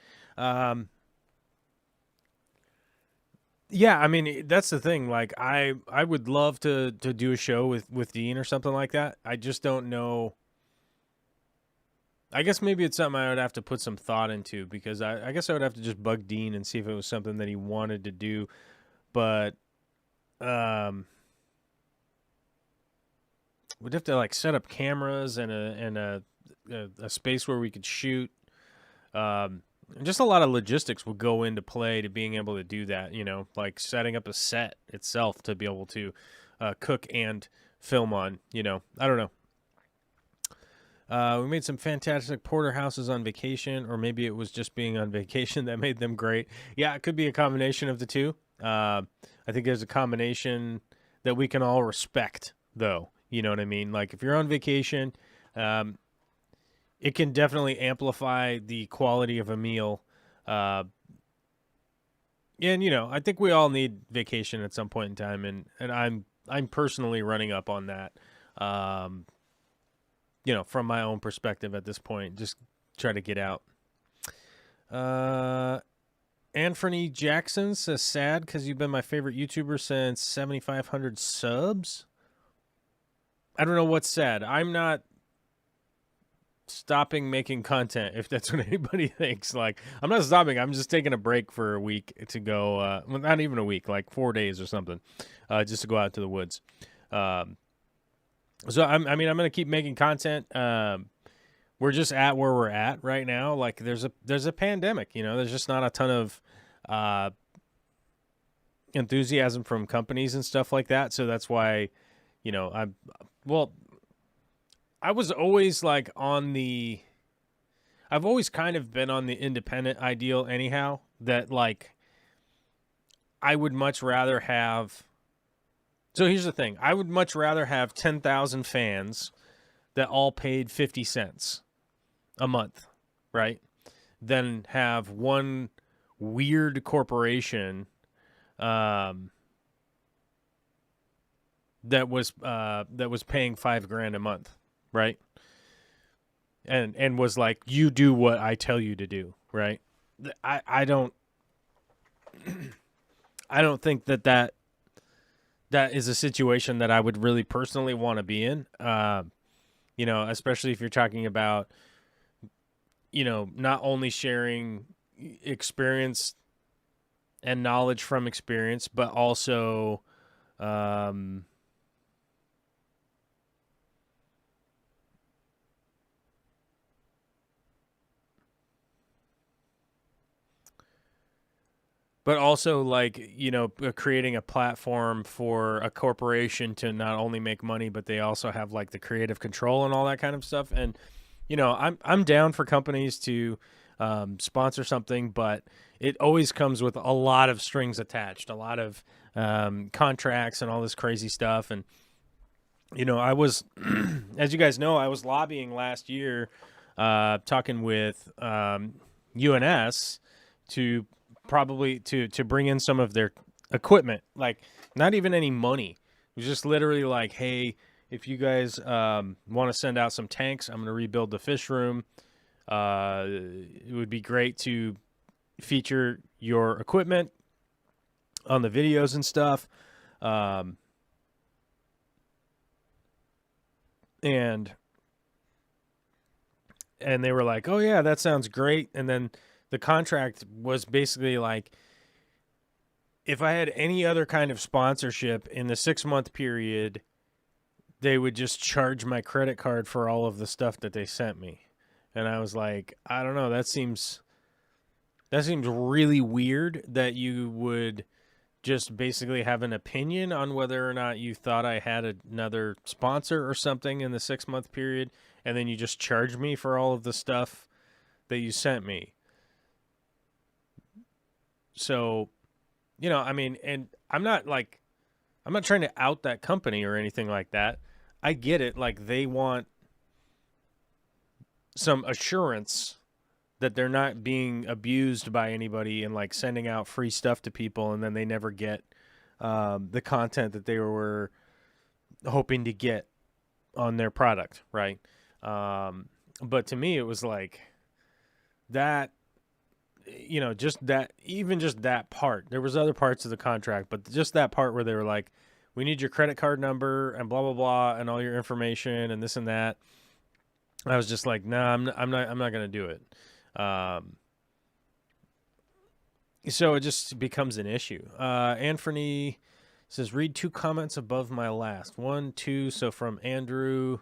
Yeah, I mean, that's the thing. Like, I would love to do a show with Dean or something like that. I just don't know. I guess maybe it's something I would have to put some thought into, because I guess I would have to just bug Dean and see if it was something that he wanted to do. But we'd have to like set up cameras and a space where we could shoot. Just a lot of logistics would go into play to being able to do that, like setting up a set itself to be able to cook and film on, I don't know. We made some fantastic porterhouses on vacation, or maybe it was just being on vacation that made them great. Yeah, it could be a combination of the two. I think there's a combination that we can all respect, though. You know what I mean? Like, if you're on vacation, it can definitely amplify the quality of a meal. And, I think we all need vacation at some point in time, and I'm personally running up on that. From my own perspective at this point, just try to get out. Anthony Jackson says, sad because you've been my favorite YouTuber since 7,500 subs. I don't know what's sad. I'm not stopping making content, if that's what anybody thinks. Like, I'm not stopping. I'm just taking a break for a week to go, well, not even a week, like 4 days or something, just to go out to the woods. So I'm going to keep making content. We're just at where we're at right now. Like there's a pandemic, there's just not a ton of enthusiasm from companies and stuff like that. So that's why, I was always like I've always kind of been on the independent ideal anyhow, that like I would much rather have. So here's the thing. I would much rather have 10,000 fans that all paid 50 cents a month, right? Than have one weird corporation that was paying $5,000 a month, right? And was like, you do what I tell you to do, right? I don't think that is a situation that I would really personally want to be in. Especially if you're talking about, not only sharing experience and knowledge from experience, but also, creating a platform for a corporation to not only make money, but they also have like the creative control and all that kind of stuff. And, I'm down for companies to sponsor something, but it always comes with a lot of strings attached, a lot of contracts and all this crazy stuff. And, I was, as you guys know, I was lobbying last year talking with UNS to probably to bring in some of their equipment, like not even any money. It was just literally like, hey, if you guys want to send out some tanks, I'm going to rebuild the fish room. It would be great to feature your equipment on the videos and stuff. And they were like, oh yeah, that sounds great. And then the contract was basically like, if I had any other kind of sponsorship in the 6-month period, they would just charge my credit card for all of the stuff that they sent me. And I was like, I don't know, that seems really weird that you would just basically have an opinion on whether or not you thought I had another sponsor or something in the 6-month period, and then you just charge me for all of the stuff that you sent me. So, I mean, and I'm not trying to out that company or anything like that. I get it. Like, they want some assurance that they're not being abused by anybody and like sending out free stuff to people, and then they never get the content that they were hoping to get on their product, right? But to me, it was like that, just that part. There was other parts of the contract, but just that part where they were like, we need your credit card number and blah, blah, blah, and all your information and this and that. I was just like, nah, I'm not going to do it. So it just becomes an issue. Anthony says, read 2 comments above my last. 1, 2. So from Andrew,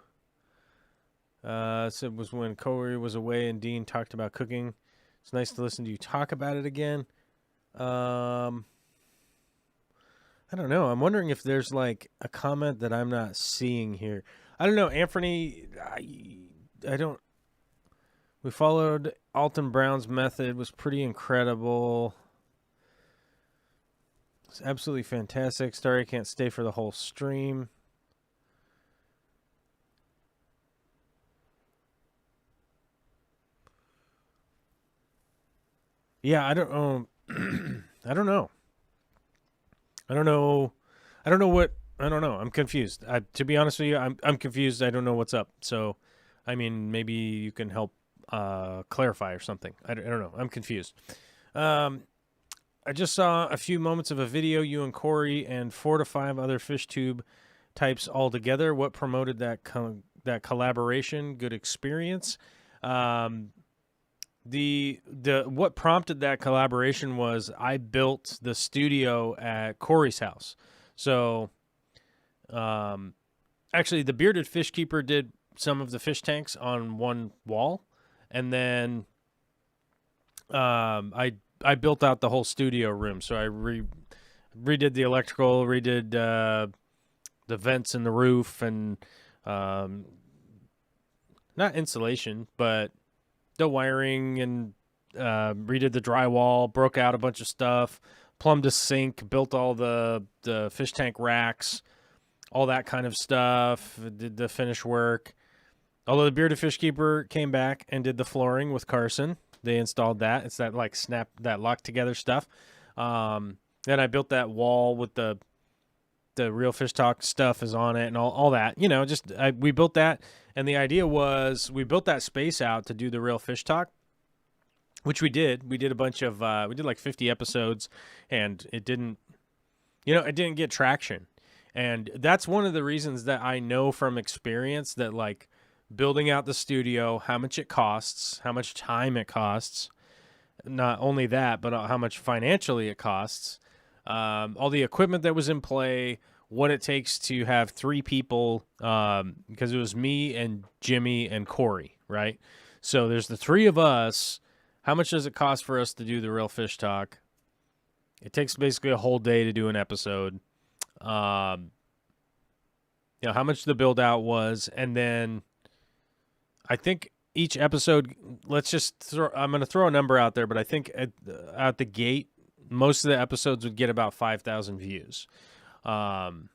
it was when Corey was away and Dean talked about cooking. It's nice to listen to you talk about it again. I don't know. I'm wondering if there's like a comment that I'm not seeing here. I don't know. Anthony, I don't. We followed Alton Brown's method. Was pretty incredible. It's absolutely fantastic. Sorry I can't stay for the whole stream. Yeah, I don't know. I don't know. I don't know what. I don't know. I'm confused. To be honest with you, I'm confused. I don't know what's up. So, I mean, maybe you can help clarify or something. I don't know. I'm confused. I just saw a few moments of a video, you and Corey and 4 to 5 other fish tube types all together. What promoted that that collaboration? Good experience. What prompted that collaboration was I built the studio at Corey's house. So, actually, the Bearded Fish Keeper did some of the fish tanks on one wall, and then I built out the whole studio room. So I redid the electrical, redid the vents in the roof, and not insulation, but the wiring, and redid the drywall, broke out a bunch of stuff, plumbed a sink, built all the fish tank racks, all that kind of stuff, did the finish work. Although the Bearded Fish Keeper came back and did the flooring with Carson. They installed that. It's that like snap, that lock together stuff. Then I built that wall with the Real Fish Talk stuff is on it and all that. We built that, and the idea was we built that space out to do the Real Fish Talk, which we did. We did a bunch of we did like 50 episodes, and it didn't get traction. And that's one of the reasons that I know from experience that like building out the studio, how much it costs, how much time it costs, not only that, but how much financially it costs, all the equipment that was in play, what it takes to have 3 people, because it was me and Jimmy and Corey, right? So there's the 3 of us. How much does it cost for us to do the Real Fish Talk? It takes basically a whole day to do an episode. How much the build out was, and then I think each episode, I'm going to throw a number out there, but I think at the gate, most of the episodes would get about 5,000 views. Most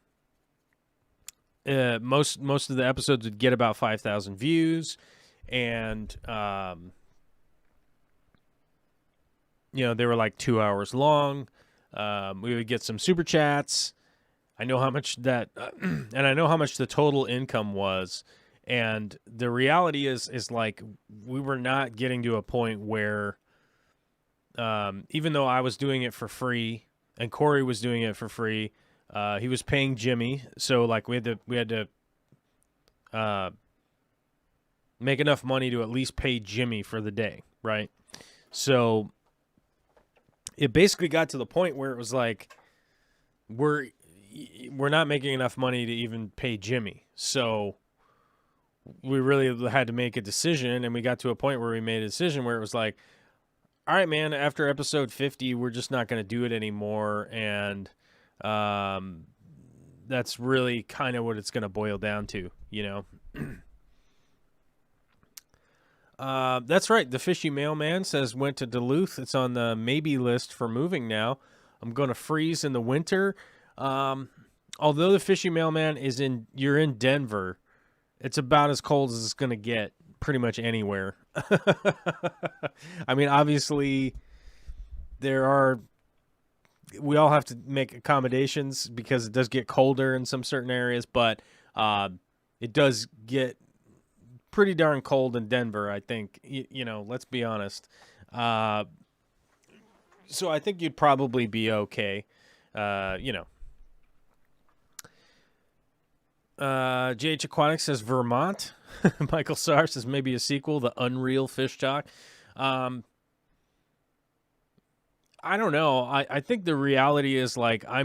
of the episodes would get about 5,000 views, and they were like 2 hours long. We would get some super chats. I know how much that, and I know how much the total income was. And the reality is like we were not getting to a point where, even though I was doing it for free and Corey was doing it for free, he was paying Jimmy. So like we had to make enough money to at least pay Jimmy for the day, right? So it basically got to the point where it was like we're not making enough money to even pay Jimmy. So we really had to make a decision, and we got to a point where we made a decision where it was like, all right, man, after episode 50, we're just not going to do it anymore. And that's really kind of what it's going to boil down to, That's right. The Fishy Mailman says went to Duluth. It's on the maybe list for moving now. I'm going to freeze in the winter. Although the Fishy Mailman you're in Denver, it's about as cold as it's going to get pretty much anywhere. I mean, obviously we all have to make accommodations because it does get colder in some certain areas, but it does get pretty darn cold in Denver, I think, let's be honest. So I think you'd probably be okay. JH Aquatic says Vermont. Michael Sarr says maybe a sequel, The Unreal Fish Talk. I don't know. I think the reality is like I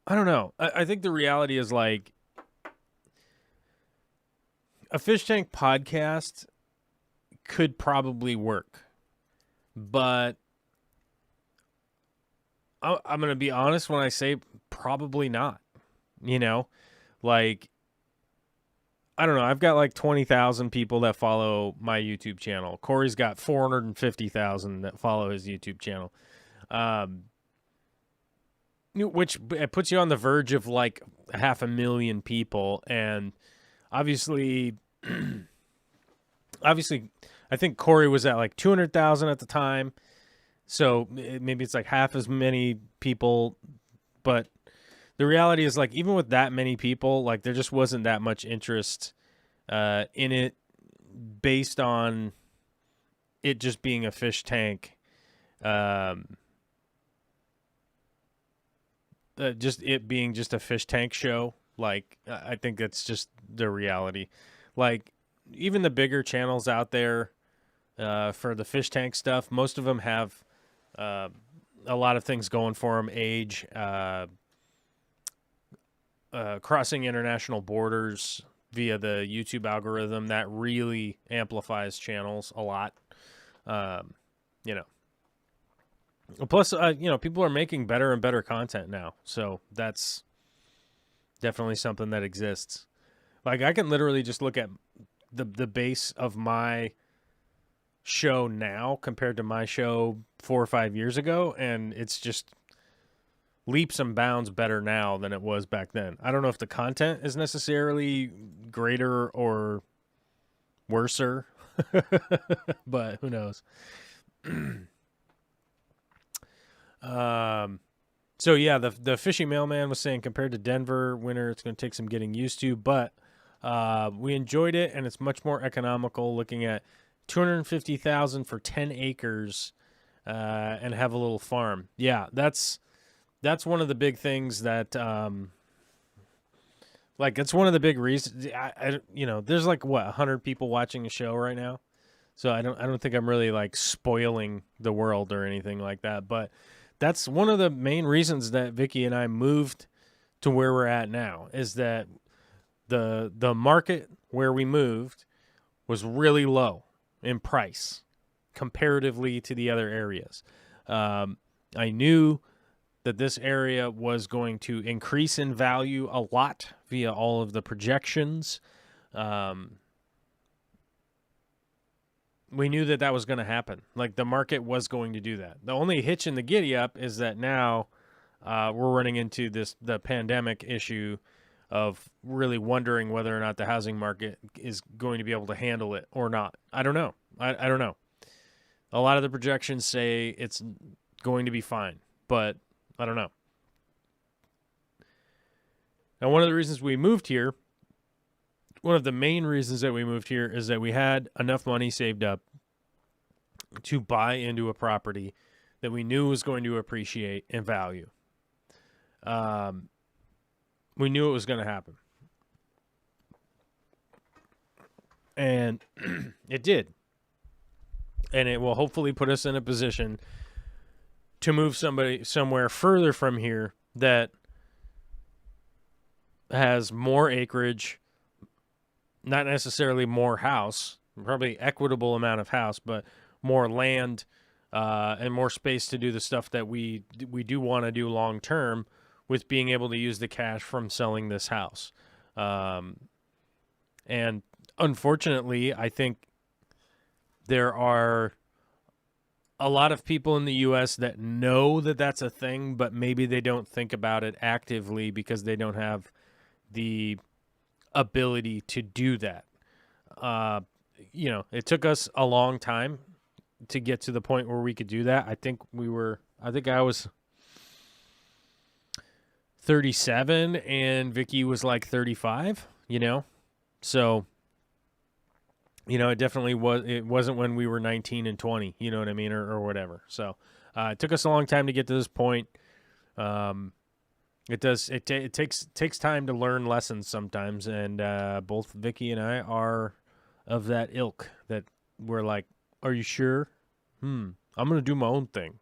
don't know. I think the reality is like a fish tank podcast could probably work, but I'm going to be honest when I say probably not, like, I don't know. I've got like 20,000 people that follow my YouTube channel. Corey's got 450,000 that follow his YouTube channel. Which it puts you on the verge of like 500,000 people. And obviously, I think Corey was at like 200,000 at the time. So maybe it's like half as many people, but the reality is like even with that many people, like there just wasn't that much interest in it based on it just being a fish tank. Just it being just a fish tank show. Like I think that's just the reality. Like even the bigger channels out there for the fish tank stuff, most of them have a lot of things going for them. Age, crossing international borders via the YouTube algorithm that really amplifies channels a lot. Plus, people are making better and better content now, so that's definitely something that exists. Like I can literally just look at the base of my show now compared to my show 4 or 5 years ago, and it's just leaps and bounds better now than it was back then. I don't know if the content is necessarily greater or worser, but who knows? So yeah, the Fishy Mailman was saying compared to Denver winter, it's going to take some getting used to, but we enjoyed it, and it's much more economical looking at $250,000 for 10 acres and have a little farm. Yeah, that's one of the big things that it's one of the big reasons. There's like 100 people watching the show right now, so I don't think I'm really like spoiling the world or anything like that. But that's one of the main reasons that Vicky and I moved to where we're at now, is that the market where we moved was really low in price comparatively to the other areas. I knew that this area was going to increase in value a lot via all of the projections. We knew that was going to happen. Like the market was going to do that. The only hitch in the giddy up is that now we're running into the pandemic issue of really wondering whether or not the housing market is going to be able to handle it or not. I don't know. I don't know. A lot of the projections say it's going to be fine, but I don't know. Now, one of the reasons we moved here, one of the main reasons that we moved here is that we had enough money saved up to buy into a property that we knew was going to appreciate in value. We knew it was going to happen. And it did. And it will hopefully put us in a position to move somebody somewhere further from here that has more acreage, not necessarily more house, probably equitable amount of house, but more land and more space to do the stuff that we do want to do long term, with being able to use the cash from selling this house. And unfortunately, I think there are a lot of people in the U.S. that know that that's a thing, but maybe they don't think about it actively because they don't have the ability to do that. It took us a long time to get to the point where we could do that. I think I was 37 and Vicky was like 35, So, it definitely was. It wasn't when we were 19 and 20, you know what I mean, or whatever. So, it took us a long time to get to this point. It does. It takes time to learn lessons sometimes, and both Vicky and I are of that ilk that we're like, "Are you sure? I'm gonna do my own thing."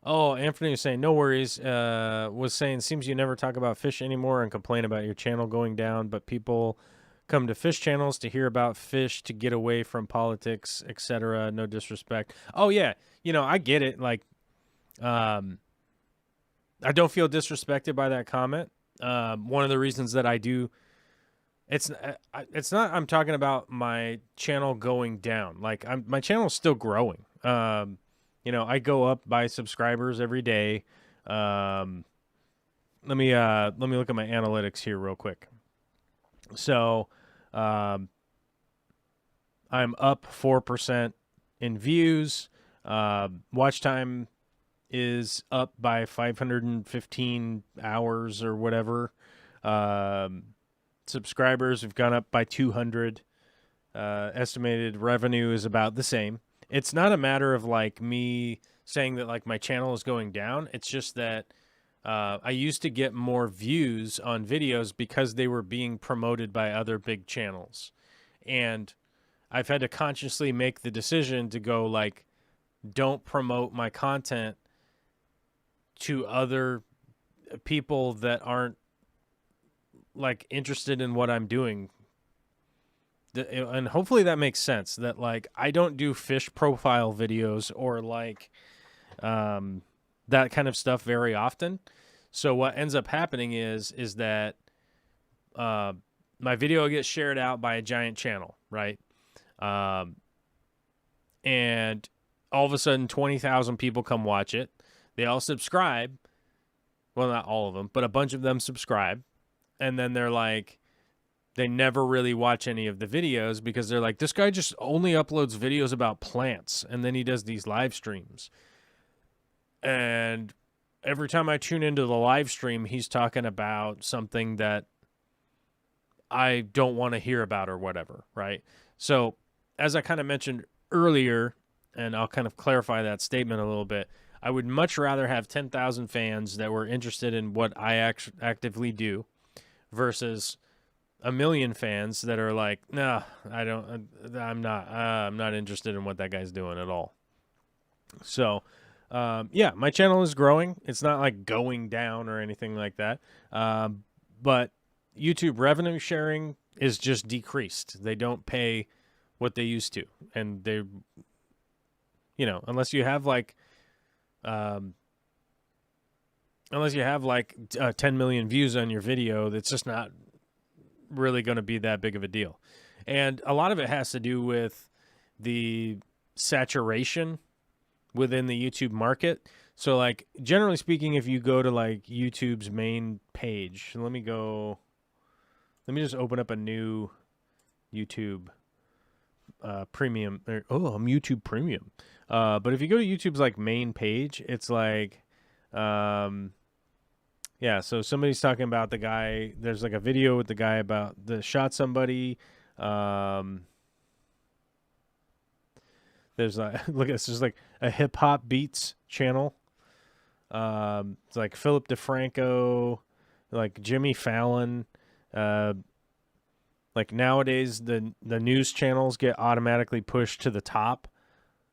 Oh, Anthony was saying, no worries. Was saying, seems you never talk about fish anymore and complain about your channel going down, but people come to fish channels to hear about fish to get away from politics, etc. No disrespect. Oh, yeah. I get it. Like, I don't feel disrespected by that comment. One of the reasons that I do, it's not, I'm talking about my channel going down. Like, my channel is still growing. I go up by subscribers every day. Let me look at my analytics here real quick. So, I'm up 4% in views. Watch time is up by 515 hours or whatever. Subscribers have gone up by 200. Estimated revenue is about the same. It's not a matter of like me saying that like my channel is going down. It's just that I used to get more views on videos because they were being promoted by other big channels. And I've had to consciously make the decision to go like, don't promote my content to other people that aren't like interested in what I'm doing. And hopefully that makes sense, that like I don't do fish profile videos or like that kind of stuff very often. So what ends up happening is that my video gets shared out by a giant channel, right? And all of a sudden 20,000 people come watch it. They all subscribe. Well, not all of them, but a bunch of them subscribe. And then they're like, they never really watch any of the videos because they're like, this guy just only uploads videos about plants, and then he does these live streams. And every time I tune into the live stream, he's talking about something that I don't want to hear about or whatever, right? So as I kind of mentioned earlier, and I'll kind of clarify that statement a little bit, I would much rather have 10,000 fans that were interested in what I actively do versus a million fans that are like, no, I'm not interested in what that guy's doing at all. So, my channel is growing. It's not like going down or anything like that. But YouTube revenue sharing is just decreased. They don't pay what they used to. And they, unless you have like, unless you have like 10 million views on your video, that's just not really going to be that big of a deal. And a lot of it has to do with the saturation within the YouTube market. So like generally speaking, if you go to like YouTube's main page, let me just open up a new YouTube premium. I'm YouTube premium. But if you go to YouTube's like main page, it's like, yeah. So somebody's talking about the guy. There's like a video with the guy about the shot somebody. There's look, it's just like a hip hop beats channel. It's like Philip DeFranco, like Jimmy Fallon. Like nowadays, the news channels get automatically pushed to the top.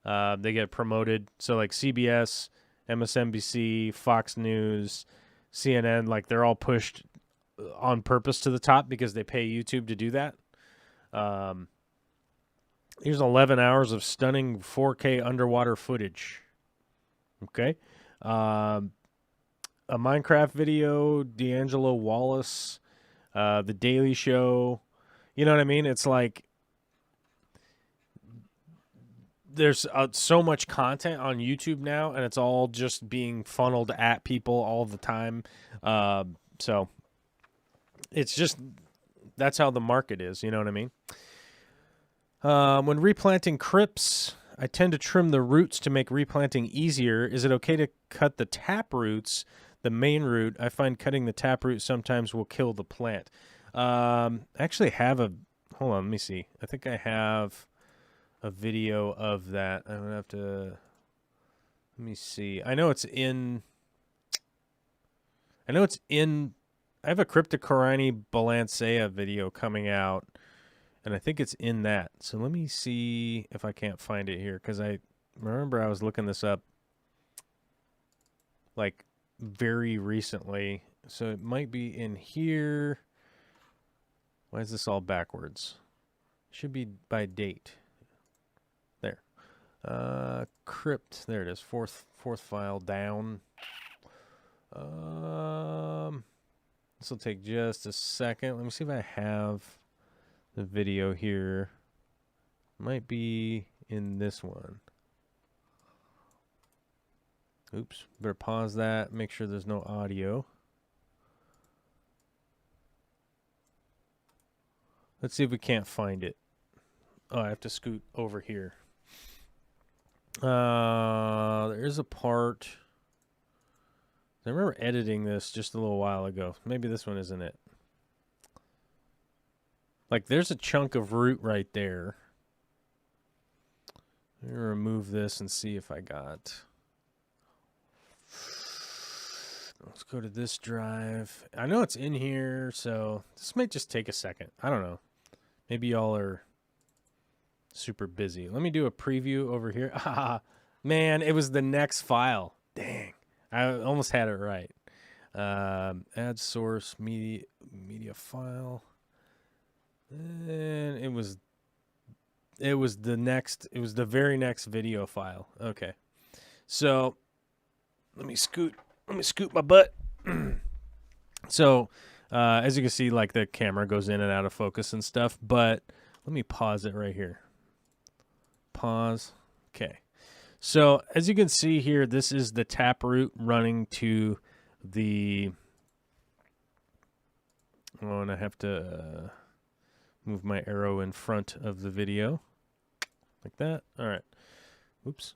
They get promoted. So like CBS, MSNBC, Fox News, CNN, like they're all pushed on purpose to the top because they pay YouTube to do that. Here's 11 hours of stunning 4K underwater footage. Okay. A Minecraft video, D'Angelo Wallace, The Daily Show. You know what I mean? It's like there's so much content on YouTube now, and it's all just being funneled at people all the time. So it's just, that's how the market is. You know what I mean? When replanting crypts, I tend to trim the roots to make replanting easier. Is it okay to cut the tap roots, the main root? I find cutting the tap root sometimes will kill the plant. I actually have hold on, let me see. I think I have a video of that. I'm going to have to, let me see. I know it's in, I have a Cryptocorini Balancea video coming out, and I think it's in that. So let me see if I can't find it here, because I remember I was looking this up like very recently. So it might be in here. Why is this all backwards? Should be by date. There. Crypt. There it is. Fourth file down. This will take just a second. Let me see if I have the video here. Might be in this one. Oops. Better pause that. Make sure there's no audio. Let's see if we can't find it. Oh, I have to scoot over here. There is a part. I remember editing this just a little while ago. Maybe this one isn't it. Like, there's a chunk of root right there. Let me remove this and see if I got... Let's go to this drive. I know it's in here, so this might just take a second. I don't know. Maybe y'all are super busy. Let me do a preview over here. Ah, man, it was the next file. Dang. I almost had it right. Add source, media file. And it was the very next video file. Okay. So let me scoot my butt. So, as you can see, like the camera goes in and out of focus and stuff, but let me pause it right here. Pause. Okay. So, as you can see here, this is the taproot running to the... Oh, and I have to move my arrow in front of the video. Like that. All right. Oops.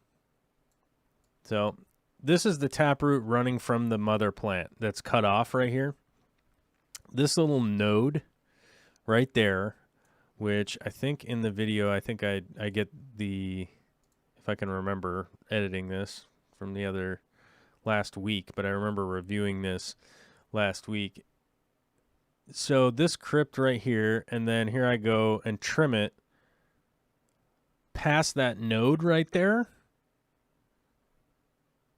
So, this is the taproot running from the mother plant that's cut off right here. This little node right there, which I think in the video, I think I get the, if I can remember editing this from the other last week, but I remember reviewing this last week. So this crypt right here, and then here I go and trim it past that node right there.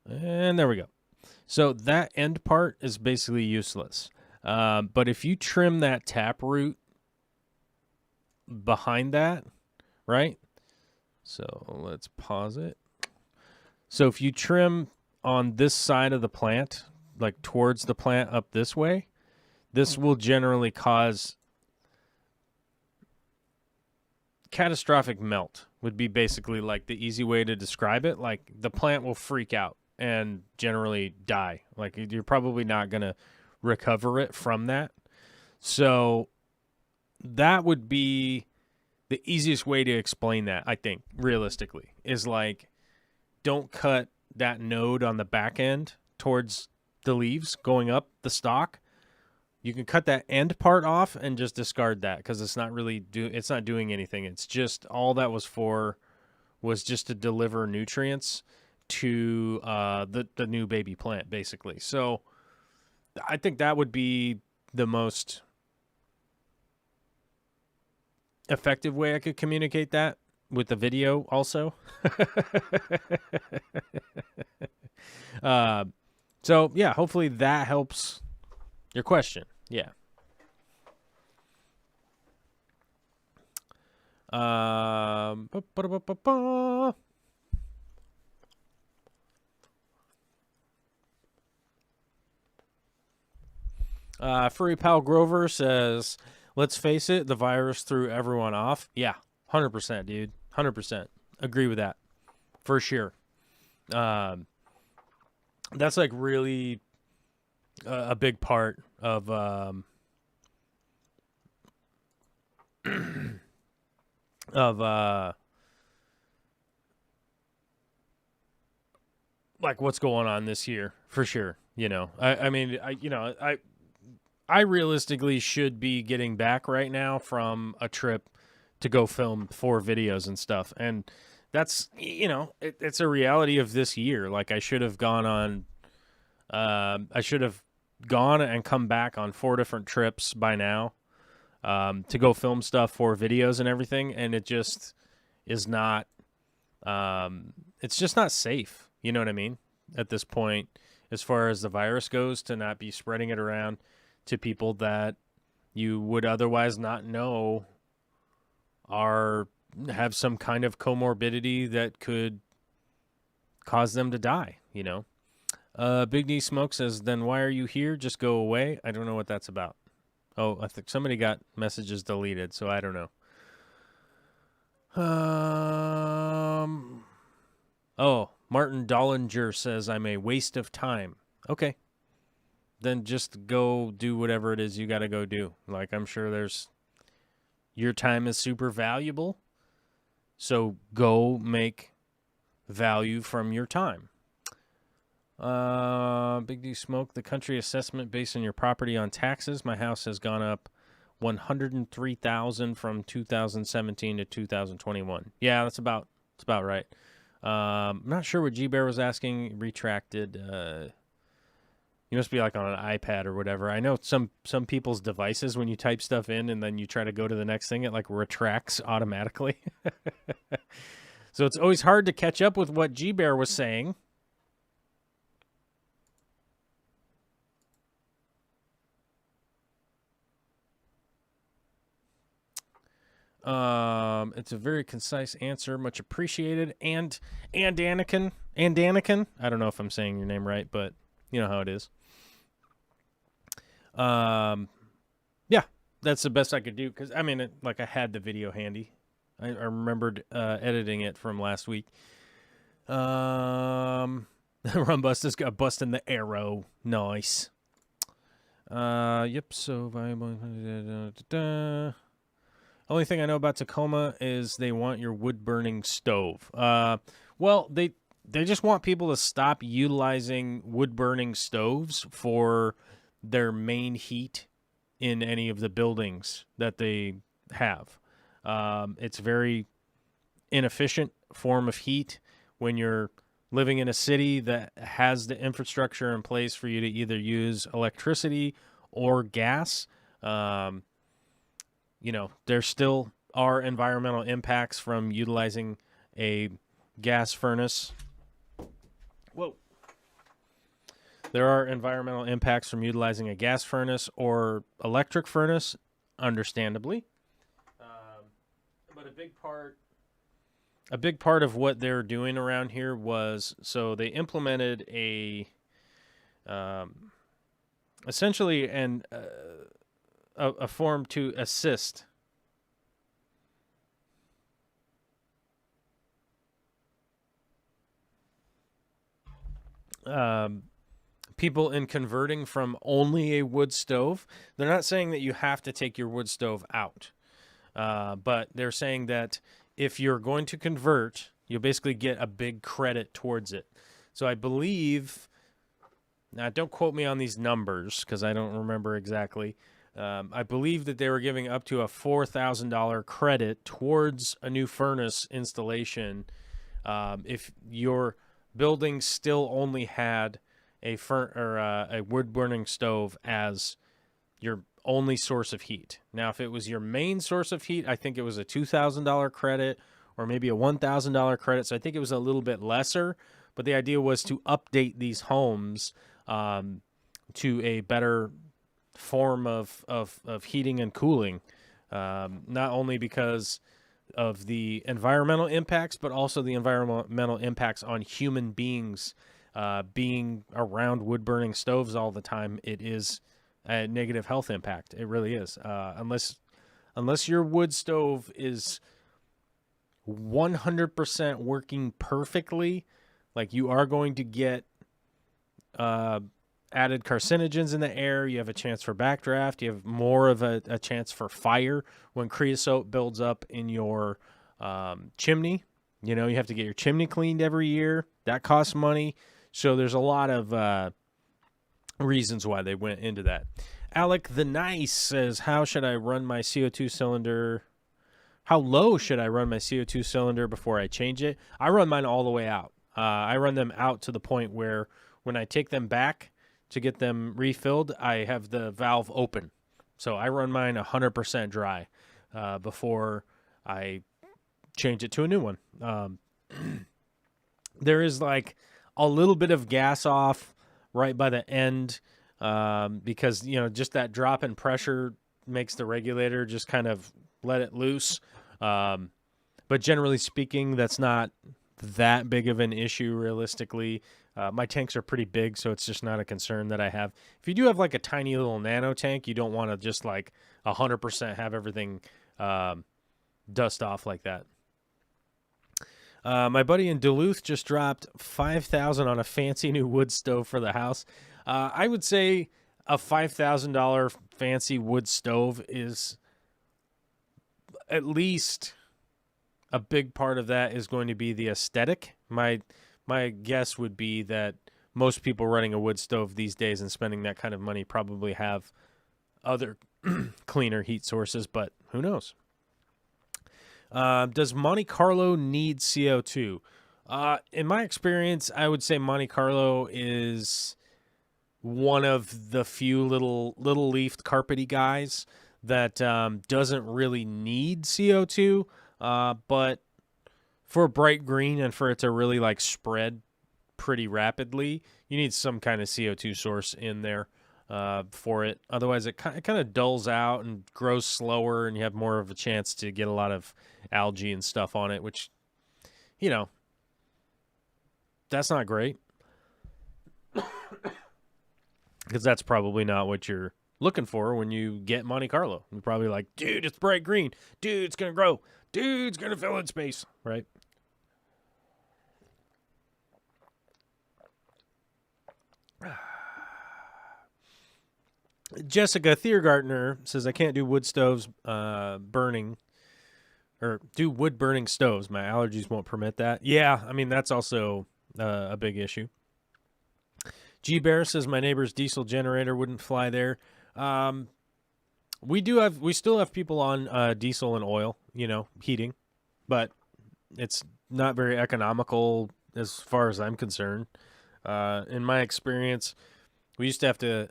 And there we go. So that end part is basically useless. But if you trim that taproot behind that, right? So let's pause it. So if you trim on this side of the plant, like towards the plant up this way, this will generally cause catastrophic melt would be basically like the easy way to describe it. Like the plant will freak out and generally die. Like you're probably not going to recover it from that. So that would be the easiest way to explain that, I think, realistically, is like don't cut that node on the back end towards the leaves going up the stalk. You can cut that end part off and just discard that because it's not really it's not doing anything. It's just all that was for was just to deliver nutrients to the new baby plant, basically. So I think that would be the most effective way I could communicate that with the video also. So yeah, hopefully that helps your question. Yeah. Furry Pal Grover says, let's face it, the virus threw everyone off. Yeah, 100%, dude. 100%. Agree with that. For sure. That's like really a big part of like what's going on this year, for sure. You know, I realistically should be getting back right now from a trip to go film 4 videos and stuff. And that's, it's a reality of this year. Like I should have gone on, I should have gone and come back on 4 different trips by now, to go film stuff for videos and everything. And it just is not, it's just not safe. You know what I mean? At this point, as far as the virus goes, to not be spreading it around to people that you would otherwise not know have some kind of comorbidity that could cause them to die, Big D Smoke says, then why are you here? Just go away. I don't know what that's about. Oh, I think somebody got messages deleted, so I don't know. Oh, Martin Dollinger says, I'm a waste of time. Okay. Then just go do whatever it is you got to go do. Like, I'm sure your time is super valuable. So go make value from your time. Big D Smoke, the country assessment based on your property on taxes. My house has gone up $103,000 from 2017 to 2021. Yeah, that's about right. I'm not sure what G Bear was asking. Retracted. You must be like on an iPad or whatever. I know some people's devices, when you type stuff in and then you try to go to the next thing, it like retracts automatically. So it's always hard to catch up with what G Bear was saying. It's a very concise answer, much appreciated. And Anakin, I don't know if I'm saying your name right, but you know how it is. Yeah, that's the best I could do. Cause I mean, I had the video handy. I remembered, editing it from last week. Rumbusta's got busting the arrow. Nice. Yep. So viable. Only thing I know about Tacoma is they want your wood burning stove. Well, they just want people to stop utilizing wood burning stoves for their main heat in any of the buildings that they have. It's very inefficient form of heat when you're living in a city that has the infrastructure in place for you to either use electricity or gas. There still are environmental impacts from utilizing a gas furnace. Whoa. There are environmental impacts from utilizing a gas furnace or electric furnace, understandably. But a big part of what they're doing around here was, so they implemented a essentially a form to assist people in converting from only a wood stove. They're not saying that you have to take your wood stove out, but they're saying that if you're going to convert, you'll basically get a big credit towards it. So I believe, now don't quote me on these numbers because I don't remember exactly. I believe that they were giving up to a $4,000 credit towards a new furnace installation if your building still only had a wood burning stove as your only source of heat. Now, if it was your main source of heat, I think it was a $2,000 credit or maybe a $1,000 credit. So I think it was a little bit lesser. But the idea was to update these homes to a better form of heating and cooling, not only because of the environmental impacts, but also the environmental impacts on human beings being around wood-burning stoves all the time. It is a negative health impact. It really is. Unless your wood stove is 100% working perfectly, like you are going to get added carcinogens in the air. You have a chance for backdraft. You have more of a chance for fire when creosote builds up in your chimney. You know, you have to get your chimney cleaned every year. That costs money. So there's a lot of reasons why they went into that. Alec the Nice says, how should I run my CO2 cylinder? How low should I run my CO2 cylinder before I change it? I run mine all the way out. I run them out to the point where when I take them back to get them refilled, I have the valve open. So I run mine 100% dry before I change it to a new one. There is like a little bit of gas off right by the end because, you know, just that drop in pressure makes the regulator just kind of let it loose. But generally speaking, that's not that big of an issue realistically. My tanks are pretty big, so it's just not a concern that I have. If you do have like a tiny little nano tank, you don't want to just like 100% have everything dust off like that. My buddy in Duluth just dropped $5,000 on a fancy new wood stove for the house. I would say a $5,000 fancy wood stove is at least a big part of that is going to be the aesthetic. My guess would be that most people running a wood stove these days and spending that kind of money probably have other cleaner heat sources, but who knows? Does Monte Carlo need CO2? In my experience, I would say Monte Carlo is one of the few little leafed carpety guys that doesn't really need CO2, but for bright green and for it to really like spread pretty rapidly, you need some kind of CO2 source in there for it. Otherwise, it kind of dulls out and grows slower, and you have more of a chance to get a lot of algae and stuff on it, which, you know, that's not great. Because that's probably not what you're looking for when you get Monte Carlo. You're probably like, dude, it's bright green. Dude, it's going to grow. Dude, it's going to fill in space, right? Jessica Thiergartner says, I can't do wood stoves burning, or do wood burning stoves. My allergies won't permit that. Yeah, I mean, that's also a big issue. G Bear says, my neighbor's diesel generator wouldn't fly there. We still have people on diesel and oil, you know, heating, but it's not very economical as far as I'm concerned. In my experience, we used to have to,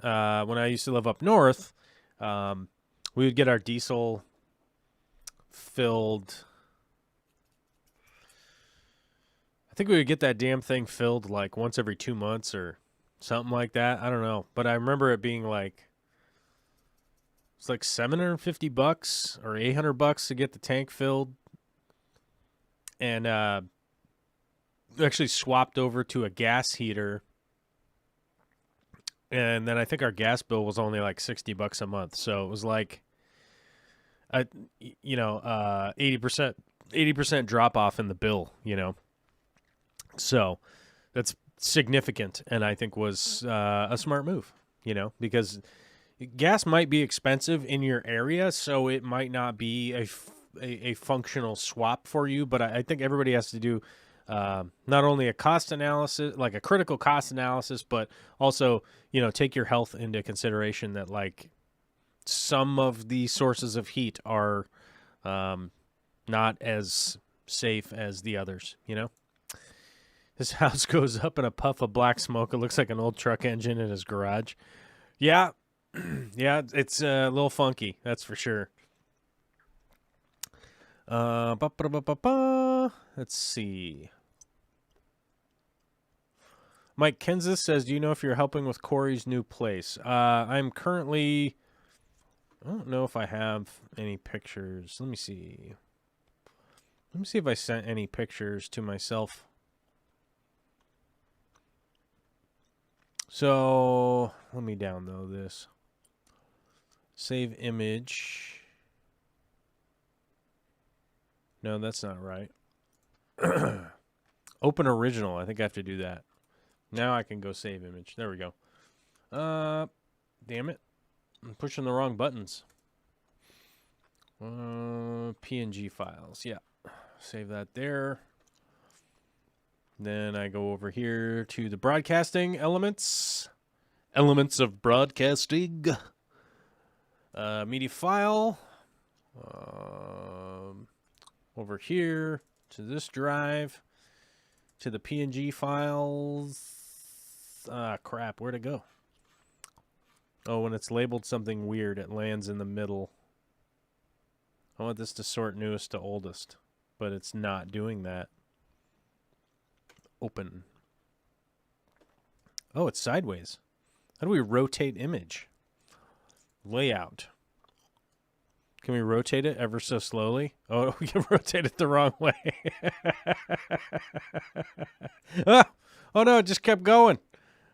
when I used to live up north, we would get our diesel filled. I think we would get that damn thing filled like once every 2 months or something like that. I don't know. But I remember it being like, it's like $750 or $800 to get the tank filled. And actually swapped over to a gas heater And then I think our gas bill was only like $60 a month. So it was like, 80% drop off in the bill, So that's significant, and I think was a smart move, because gas might be expensive in your area, so it might not be a functional swap for you. But I think everybody has to do not only a cost analysis, like a critical cost analysis, but also, take your health into consideration that like some of the sources of heat are not as safe as the others, His house goes up in a puff of black smoke. It looks like an old truck engine in his garage. Yeah. Yeah, it's a little funky, that's for sure. Let's see. Mike Kenseth says, do you know if you're helping with Corey's new place? I'm currently... I don't know if I have any pictures. Let me see. Let me see if I sent any pictures to myself. So, let me download this. Save image. No, that's not right. Open original. I think I have to do that. Now I can go save image. There we go. Damn it. I'm pushing the wrong buttons. PNG files. Yeah. Save that there. Then I go over here to the broadcasting elements. Elements of broadcasting. Media file. Over here to this drive. To the PNG files. Crap. Where'd it go? Oh, when it's labeled something weird, it lands in the middle. I want this to sort newest to oldest, but it's not doing that. Open. Oh, it's sideways. How do we rotate image? Layout. Can we rotate it ever so slowly? Oh, we can rotate it the wrong way. Oh, no, it just kept going.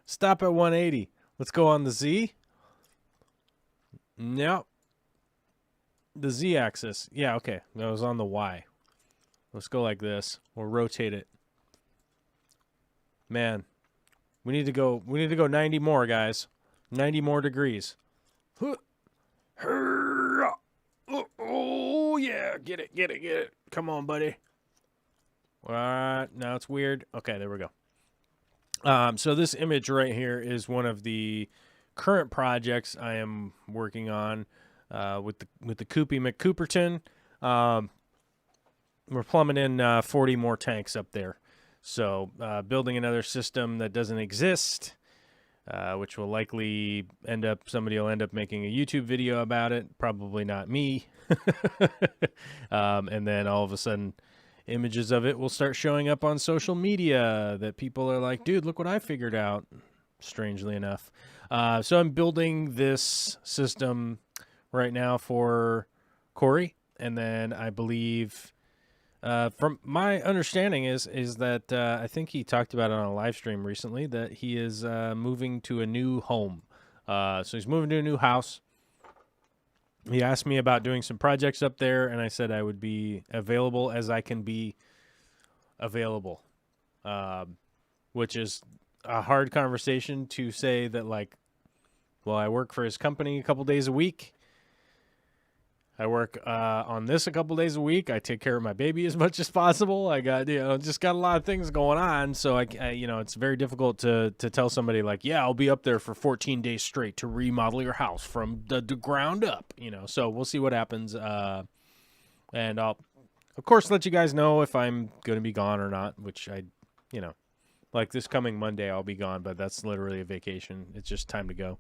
Stop at 180. Let's go on the Z. Nope. The Z-axis. Yeah, okay. That was on the Y. Let's go like this. We'll rotate it. Man, we need to go 90 more, guys. 90 more degrees. Oh, yeah. Get it. Come on, buddy. All right. Now it's weird. Okay, there we go. So this image right here is one of the current projects I am working on with the Koopy McCooperton. We're plumbing in 40 more tanks up there. So building another system that doesn't exist, which will likely somebody will end up making a YouTube video about it. Probably not me. And then all of a sudden, images of it will start showing up on social media that people are like, dude, look what I figured out, strangely enough. So I'm building this system right now for Corey. And then I believe, from my understanding is that I think he talked about it on a live stream recently, that he is moving to a new home. So he's moving to a new house. He asked me about doing some projects up there, and I said I would be available as I can be available, which is a hard conversation to say that, like, well, I work for his company a couple days a week. I work on this a couple days a week. I take care of my baby as much as possible. I got, just got a lot of things going on. So I it's very difficult to tell somebody like, yeah, I'll be up there for 14 days straight to remodel your house from the ground up, so we'll see what happens. And I'll, of course, let you guys know if I'm going to be gone or not, which like this coming Monday, I'll be gone, but that's literally a vacation. It's just time to go.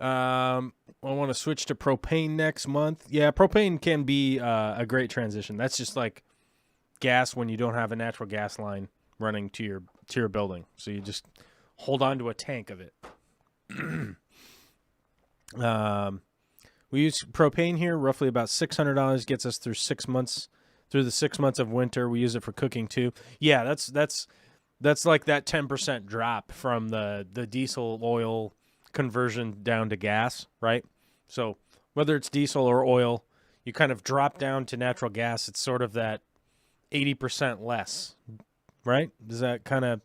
I want to switch to propane next month. Yeah, propane can be a great transition. That's just like gas when you don't have a natural gas line running to your building. So you just hold on to a tank of it. We use propane here, roughly about $600, gets us through 6 months, through the 6 months of winter. We use it for cooking too. Yeah, that's That's like that 10% drop from the diesel oil conversion down to gas, right? So whether it's diesel or oil, you kind of drop down to natural gas. It's sort of that 80% less, right? Is that kind of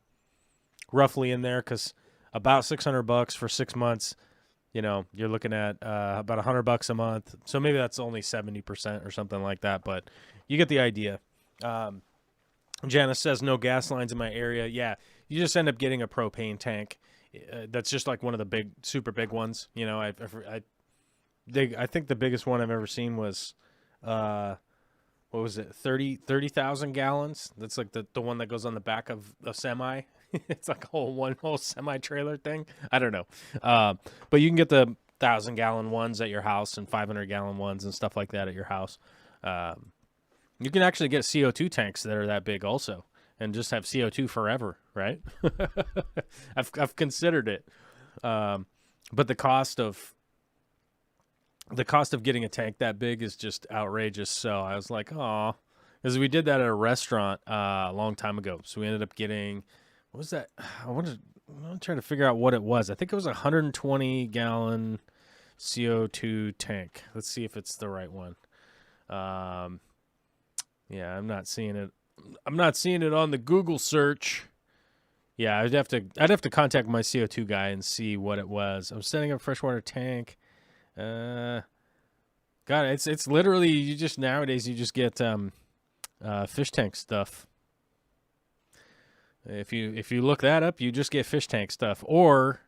roughly in there? Because about $600 for 6 months, you're looking at about $100 a month. So maybe that's only 70% or something like that, but you get the idea. Janice says no gas lines in my area. Yeah, you just end up getting a propane tank. That's just like one of the big, super big ones. I think the biggest one I've ever seen was, what was it, 30,000 gallons? That's like the one that goes on the back of a semi. It's like one whole semi-trailer thing. I don't know. But you can get the 1,000-gallon ones at your house and 500-gallon ones and stuff like that at your house. You can actually get CO2 tanks that are that big also and just have CO2 forever, right? I've considered it. But the cost of getting a tank that big is just outrageous. So I was like, oh, because we did that at a restaurant a long time ago. So we ended up getting, what was that? I'm trying to figure out what it was. I think it was a 120-gallon CO2 tank. Let's see if it's the right one. Yeah, I'm not seeing it. I'm not seeing it on the Google search. Yeah, I'd have to contact my CO2 guy and see what it was. I'm setting up a freshwater tank. God, it's literally nowadays you just get fish tank stuff. If you look that up, you just get fish tank stuff. Or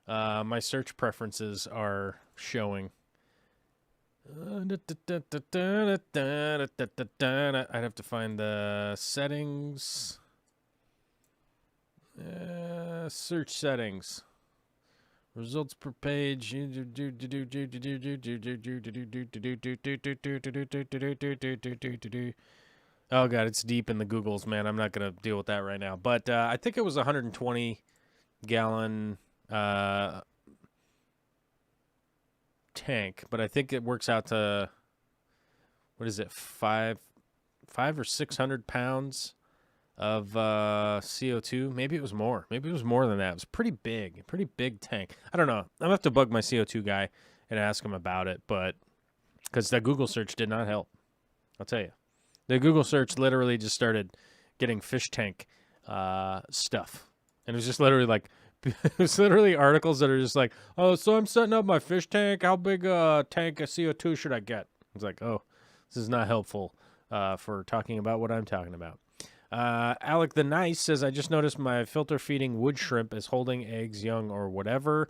my search preferences are showing. I'd have to find the settings. Search settings. Results per page. Oh god, it's deep in the Googles, man. I'm not gonna deal with that right now. But I think it was 120-gallon tank, but I think it works out to, what is it, 500 or 600 pounds of CO2. Maybe it was more. Maybe it was more than that. It was pretty big tank. I don't know. I'm gonna have to bug my CO2 guy and ask him about it, but because that Google search did not help. I'll tell you, the Google search literally just started getting fish tank stuff, and it was just literally like. It's literally articles that are just like, oh, so I'm setting up my fish tank. How big a tank of CO2 should I get? It's like, oh, this is not helpful for talking about what I'm talking about. Alec the Nice says, I just noticed my filter feeding wood shrimp is holding eggs, young, or whatever.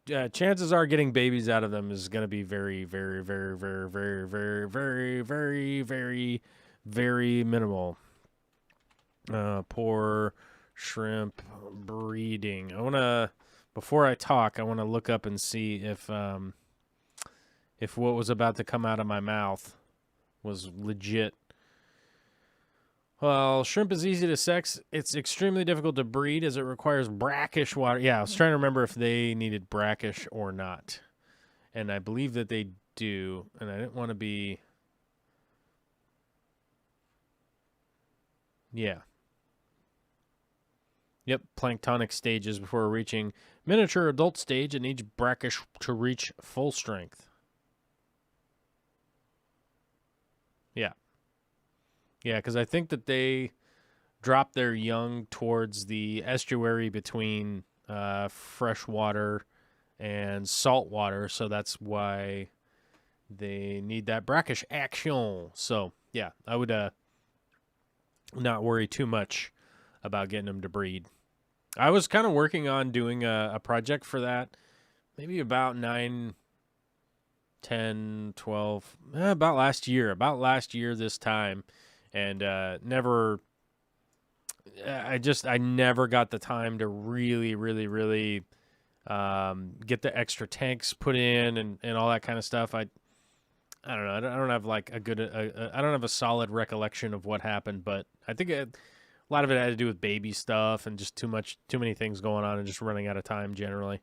Chances are getting babies out of them is going to be very, very, very, very, very, very, very, very, very, very minimal. Poor shrimp breeding. Before I talk, I want to look up and see if what was about to come out of my mouth was legit. Well, shrimp is easy to sex. It's extremely difficult to breed as it requires brackish water. Yeah, I was trying to remember if they needed brackish or not. And I believe that they do. And I didn't want to be... Yeah. Yep, planktonic stages before reaching miniature adult stage and needs brackish to reach full strength. Yeah. Yeah, because I think that they drop their young towards the estuary between freshwater and saltwater, so that's why they need that brackish action. So, yeah, I would not worry too much about getting them to breed. I was kind of working on doing a project for that, maybe about 9, 10, 12, about last year this time, and I never got the time to really get the extra tanks put in and all that kind of stuff. I don't know. I don't have like I don't have a solid recollection of what happened, but I think a lot of it had to do with baby stuff and just too many things going on and just running out of time generally.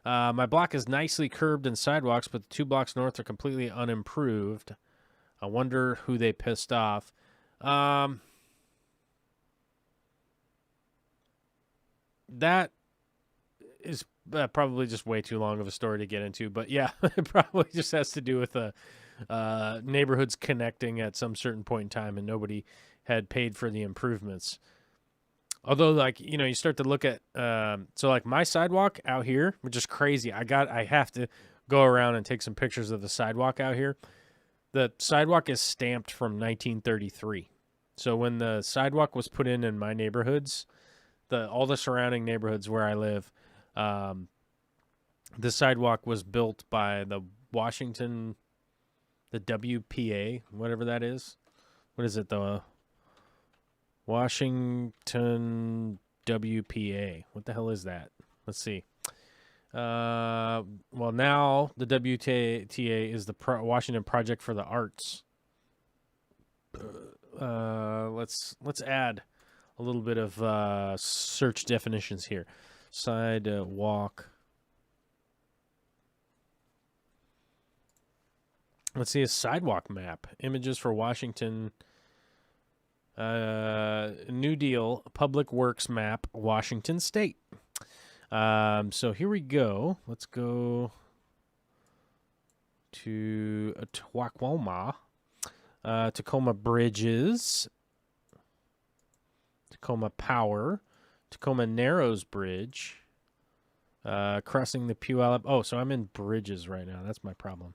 My block is nicely curbed and sidewalks, but the 2 blocks north are completely unimproved. I wonder who they pissed off. that is probably just way too long of a story to get into. But yeah, it probably just has to do with neighborhoods connecting at some certain point in time, and nobody had paid for the improvements. Although, like, you know, you start to look at, so like my sidewalk out here, which is crazy. I have to go around and take some pictures of the sidewalk out here. The sidewalk is stamped from 1933. So when the sidewalk was put in my neighborhoods, all the surrounding neighborhoods where I live, the sidewalk was built by the WPA, whatever that is. What is it, though? Washington WPA. What the hell is that? Let's see. Well, now the WTA is the Washington Project for the Arts. Let's add a little bit of search definitions here. Sidewalk. Let's see a sidewalk map. Images for Washington. New Deal Public Works map, Washington State. So here we go. Let's go to Tacoma. Tacoma Bridges. Tacoma Power. Tacoma Narrows Bridge. Crossing the Puyallup. Oh, so I'm in Bridges right now. That's my problem.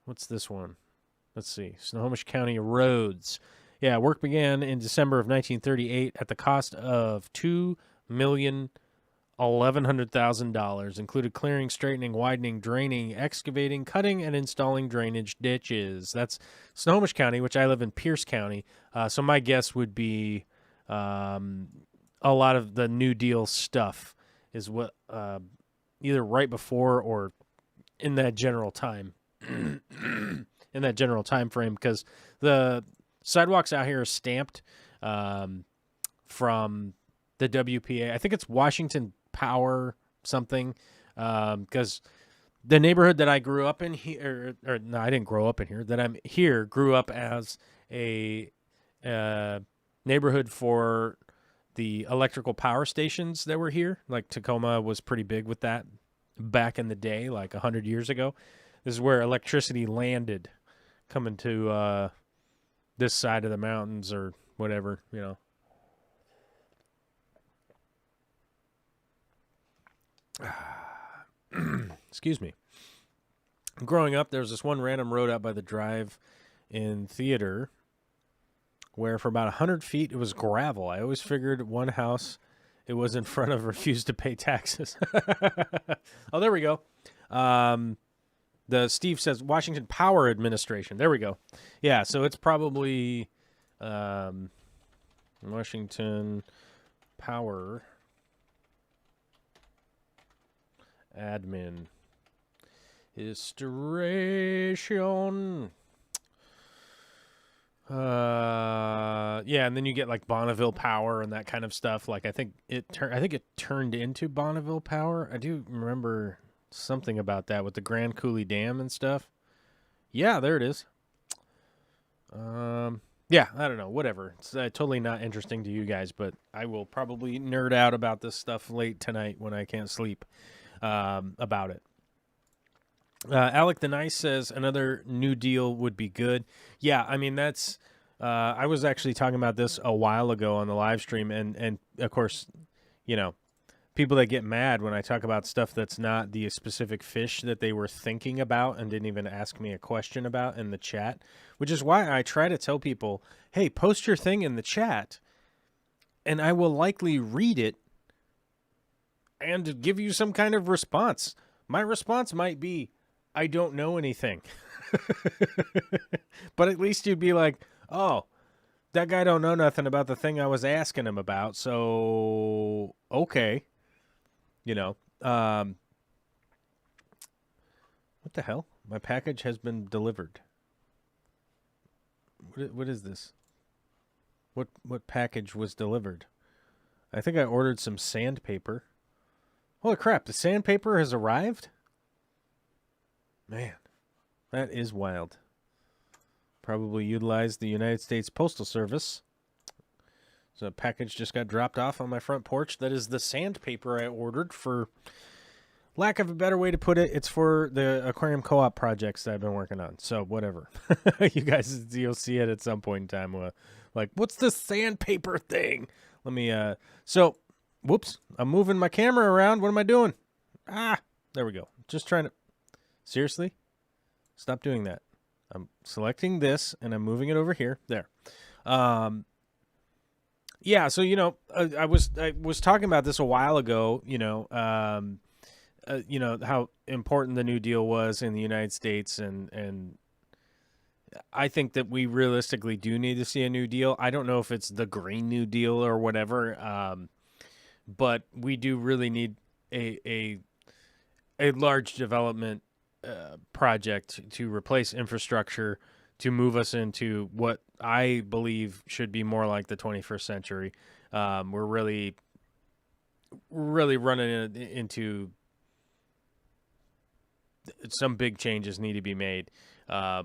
What's this one? Let's see. Snohomish County roads. Yeah, work began in December of 1938 at the cost of $2,111,000. Included clearing, straightening, widening, draining, excavating, cutting, and installing drainage ditches. That's Snohomish County, which I live in Pierce County. So my guess would be a lot of the New Deal stuff is what either right before or in that general time. In that general time frame, because the sidewalks out here are stamped from the WPA. I think it's Washington Power something, because the neighborhood that I grew up in here, or no, I didn't grow up in here, that I'm here grew up as a neighborhood for the electrical power stations that were here. Like Tacoma was pretty big with that back in the day, like 100 years ago. This is where electricity landed, coming to this side of the mountains or whatever, you know. Excuse me. Growing up, there was this one random road out by the drive-in theater where for about 100 feet it was gravel. I always figured one house it was in front of refused to pay taxes. Oh, there we go. The Steve says Washington Power Administration. There we go. Yeah, so it's probably Washington Power Administration. Yeah, and then you get like Bonneville Power and that kind of stuff. Like I think it turned into Bonneville Power. I do remember something about that with the Grand Coulee Dam and stuff. Yeah, there it is. Yeah, I don't know, whatever. It's totally not interesting to you guys, but I will probably nerd out about this stuff late tonight when I can't sleep about it. Alec the Nice says another New Deal would be good. Yeah, I mean, that's I was actually talking about this a while ago on the live stream, and of course, you know, people that get mad when I talk about stuff that's not the specific fish that they were thinking about and didn't even ask me a question about in the chat, which is why I try to tell people, hey, post your thing in the chat, and I will likely read it and give you some kind of response. My response might be, I don't know anything. But at least you'd be like, oh, that guy don't know nothing about the thing I was asking him about, so okay. You know, what the hell? My package has been delivered. What is this? What package was delivered? I think I ordered some sandpaper. Holy crap, the sandpaper has arrived? Man, that is wild. probably utilize the United States Postal Service. So a package just got dropped off on my front porch. That is the sandpaper I ordered for, lack of a better way to put it, it's for the aquarium co-op projects that I've been working on. So whatever. You guys, you'll see it at some point in time. Like, what's this sandpaper thing? Let me, so, whoops, I'm moving my camera around. What am I doing? There we go. Just trying to, seriously? Stop doing that. I'm selecting this and I'm moving it over here. There. Yeah, so, I was talking about this a while ago, how important the New Deal was in the United States, and I think that we realistically do need to see a New Deal. I don't know if it's the Green New Deal or whatever, but we do really need a large development project to replace infrastructure to move us into what I believe should be more like the 21st century. We're really running into some big changes need to be made,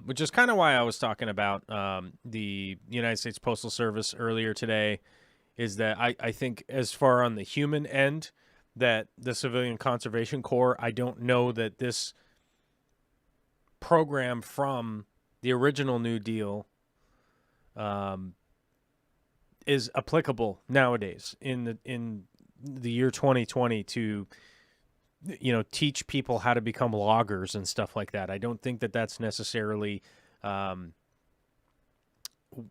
which is kind of why I was talking about the United States Postal Service earlier today, is that I think as far on the human end, that the Civilian Conservation Corps, I don't know that this program from the original New Deal is applicable nowadays in the year 2020 to teach people how to become loggers and stuff like that. I don't think that that's necessarily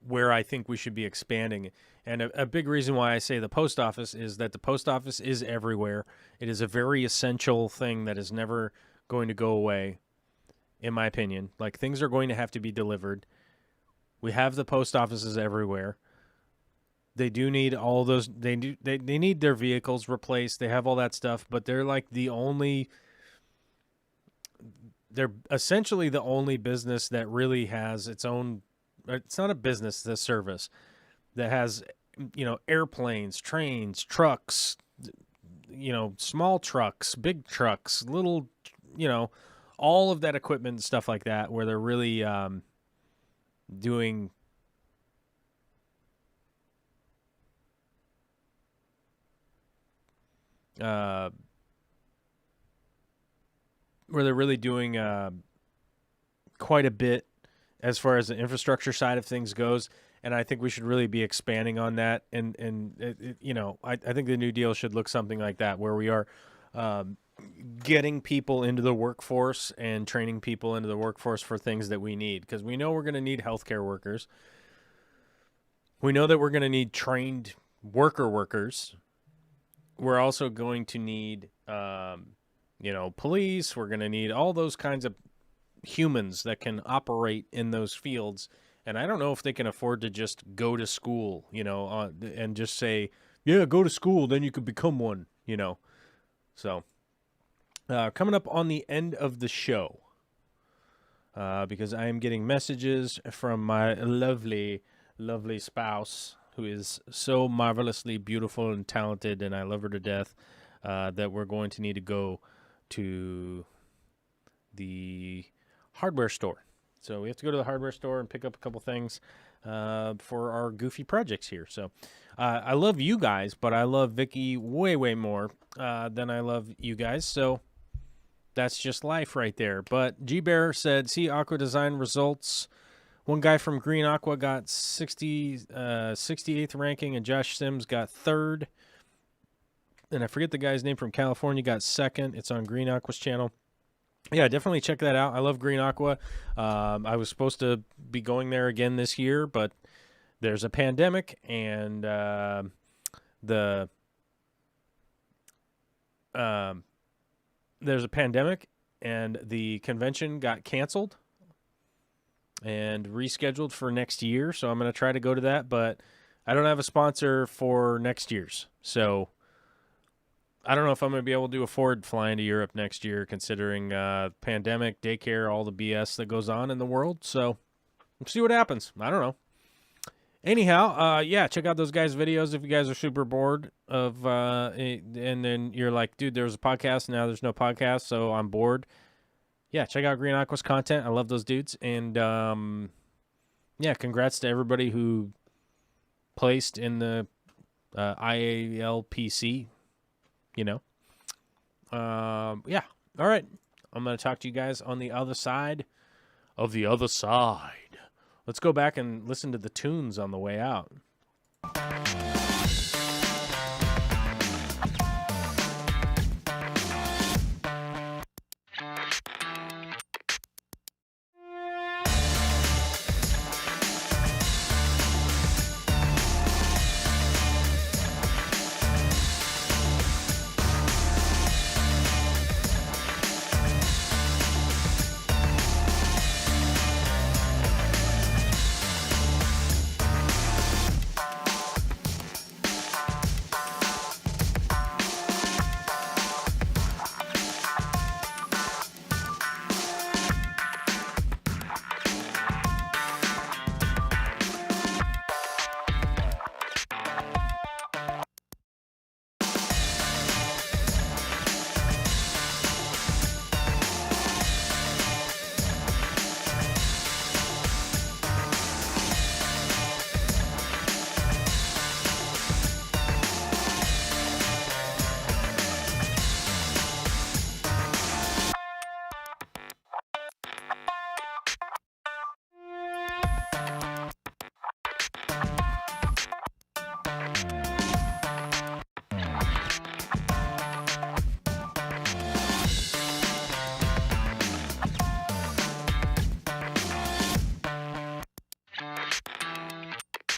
where I think we should be expanding. And a big reason why I say the post office is that the post office is everywhere. It is a very essential thing that is never going to go away, in my opinion. Like, things are going to have to be delivered. We have the post offices everywhere. They do need all those. They need their vehicles replaced. They have all that stuff, but they're like they're essentially the only business that really has its own. It's not a business, it's a service that has, airplanes, trains, trucks, small trucks, big trucks, little, all of that equipment and stuff like that, where they're really doing quite a bit as far as the infrastructure side of things goes. And I think we should really be expanding on that. And I think the New Deal should look something like that, where we are getting people into the workforce and training people into the workforce for things that we need. Because we know we're going to need healthcare workers. We know that we're going to need trained workers. We're also going to need, police. We're going to need all those kinds of humans that can operate in those fields. And I don't know if they can afford to just go to school, and just say, yeah, go to school, then you could become one, So, coming up on the end of the show, because I am getting messages from my lovely, lovely spouse, who is so marvelously beautiful and talented, and I love her to death, that we're going to need to go to the hardware store. So we have to go to the hardware store and pick up a couple things for our goofy projects here. So I love you guys, but I love Vicky way, way more than I love you guys. So that's just life right there. But G-Bear said, see Aqua Design results. One guy from Green Aqua got 68th ranking, and Josh Sims got 3rd. And I forget the guy's name from California, got 2nd. It's on Green Aqua's channel. Yeah, definitely check that out. I love Green Aqua. I was supposed to be going there again this year, but there's a pandemic, and there's a pandemic, and the convention got canceled and rescheduled for next year. So I'm going to try to go to that, but I don't have a sponsor for next year's. So I don't know if I'm going to be able to afford flying to Europe next year, considering pandemic, daycare, all the BS that goes on in the world. So we'll see what happens. I don't know. Anyhow, yeah, check out those guys' videos if you guys are super bored of, and then you're like, dude, there was a podcast, now there's no podcast, so I'm bored. Yeah, check out Green Aqua's content. I love those dudes. And yeah, congrats to everybody who placed in the IALPC, you know. Yeah. All right. I'm going to talk to you guys on the other side of the other side. Let's go back and listen to the tunes on the way out.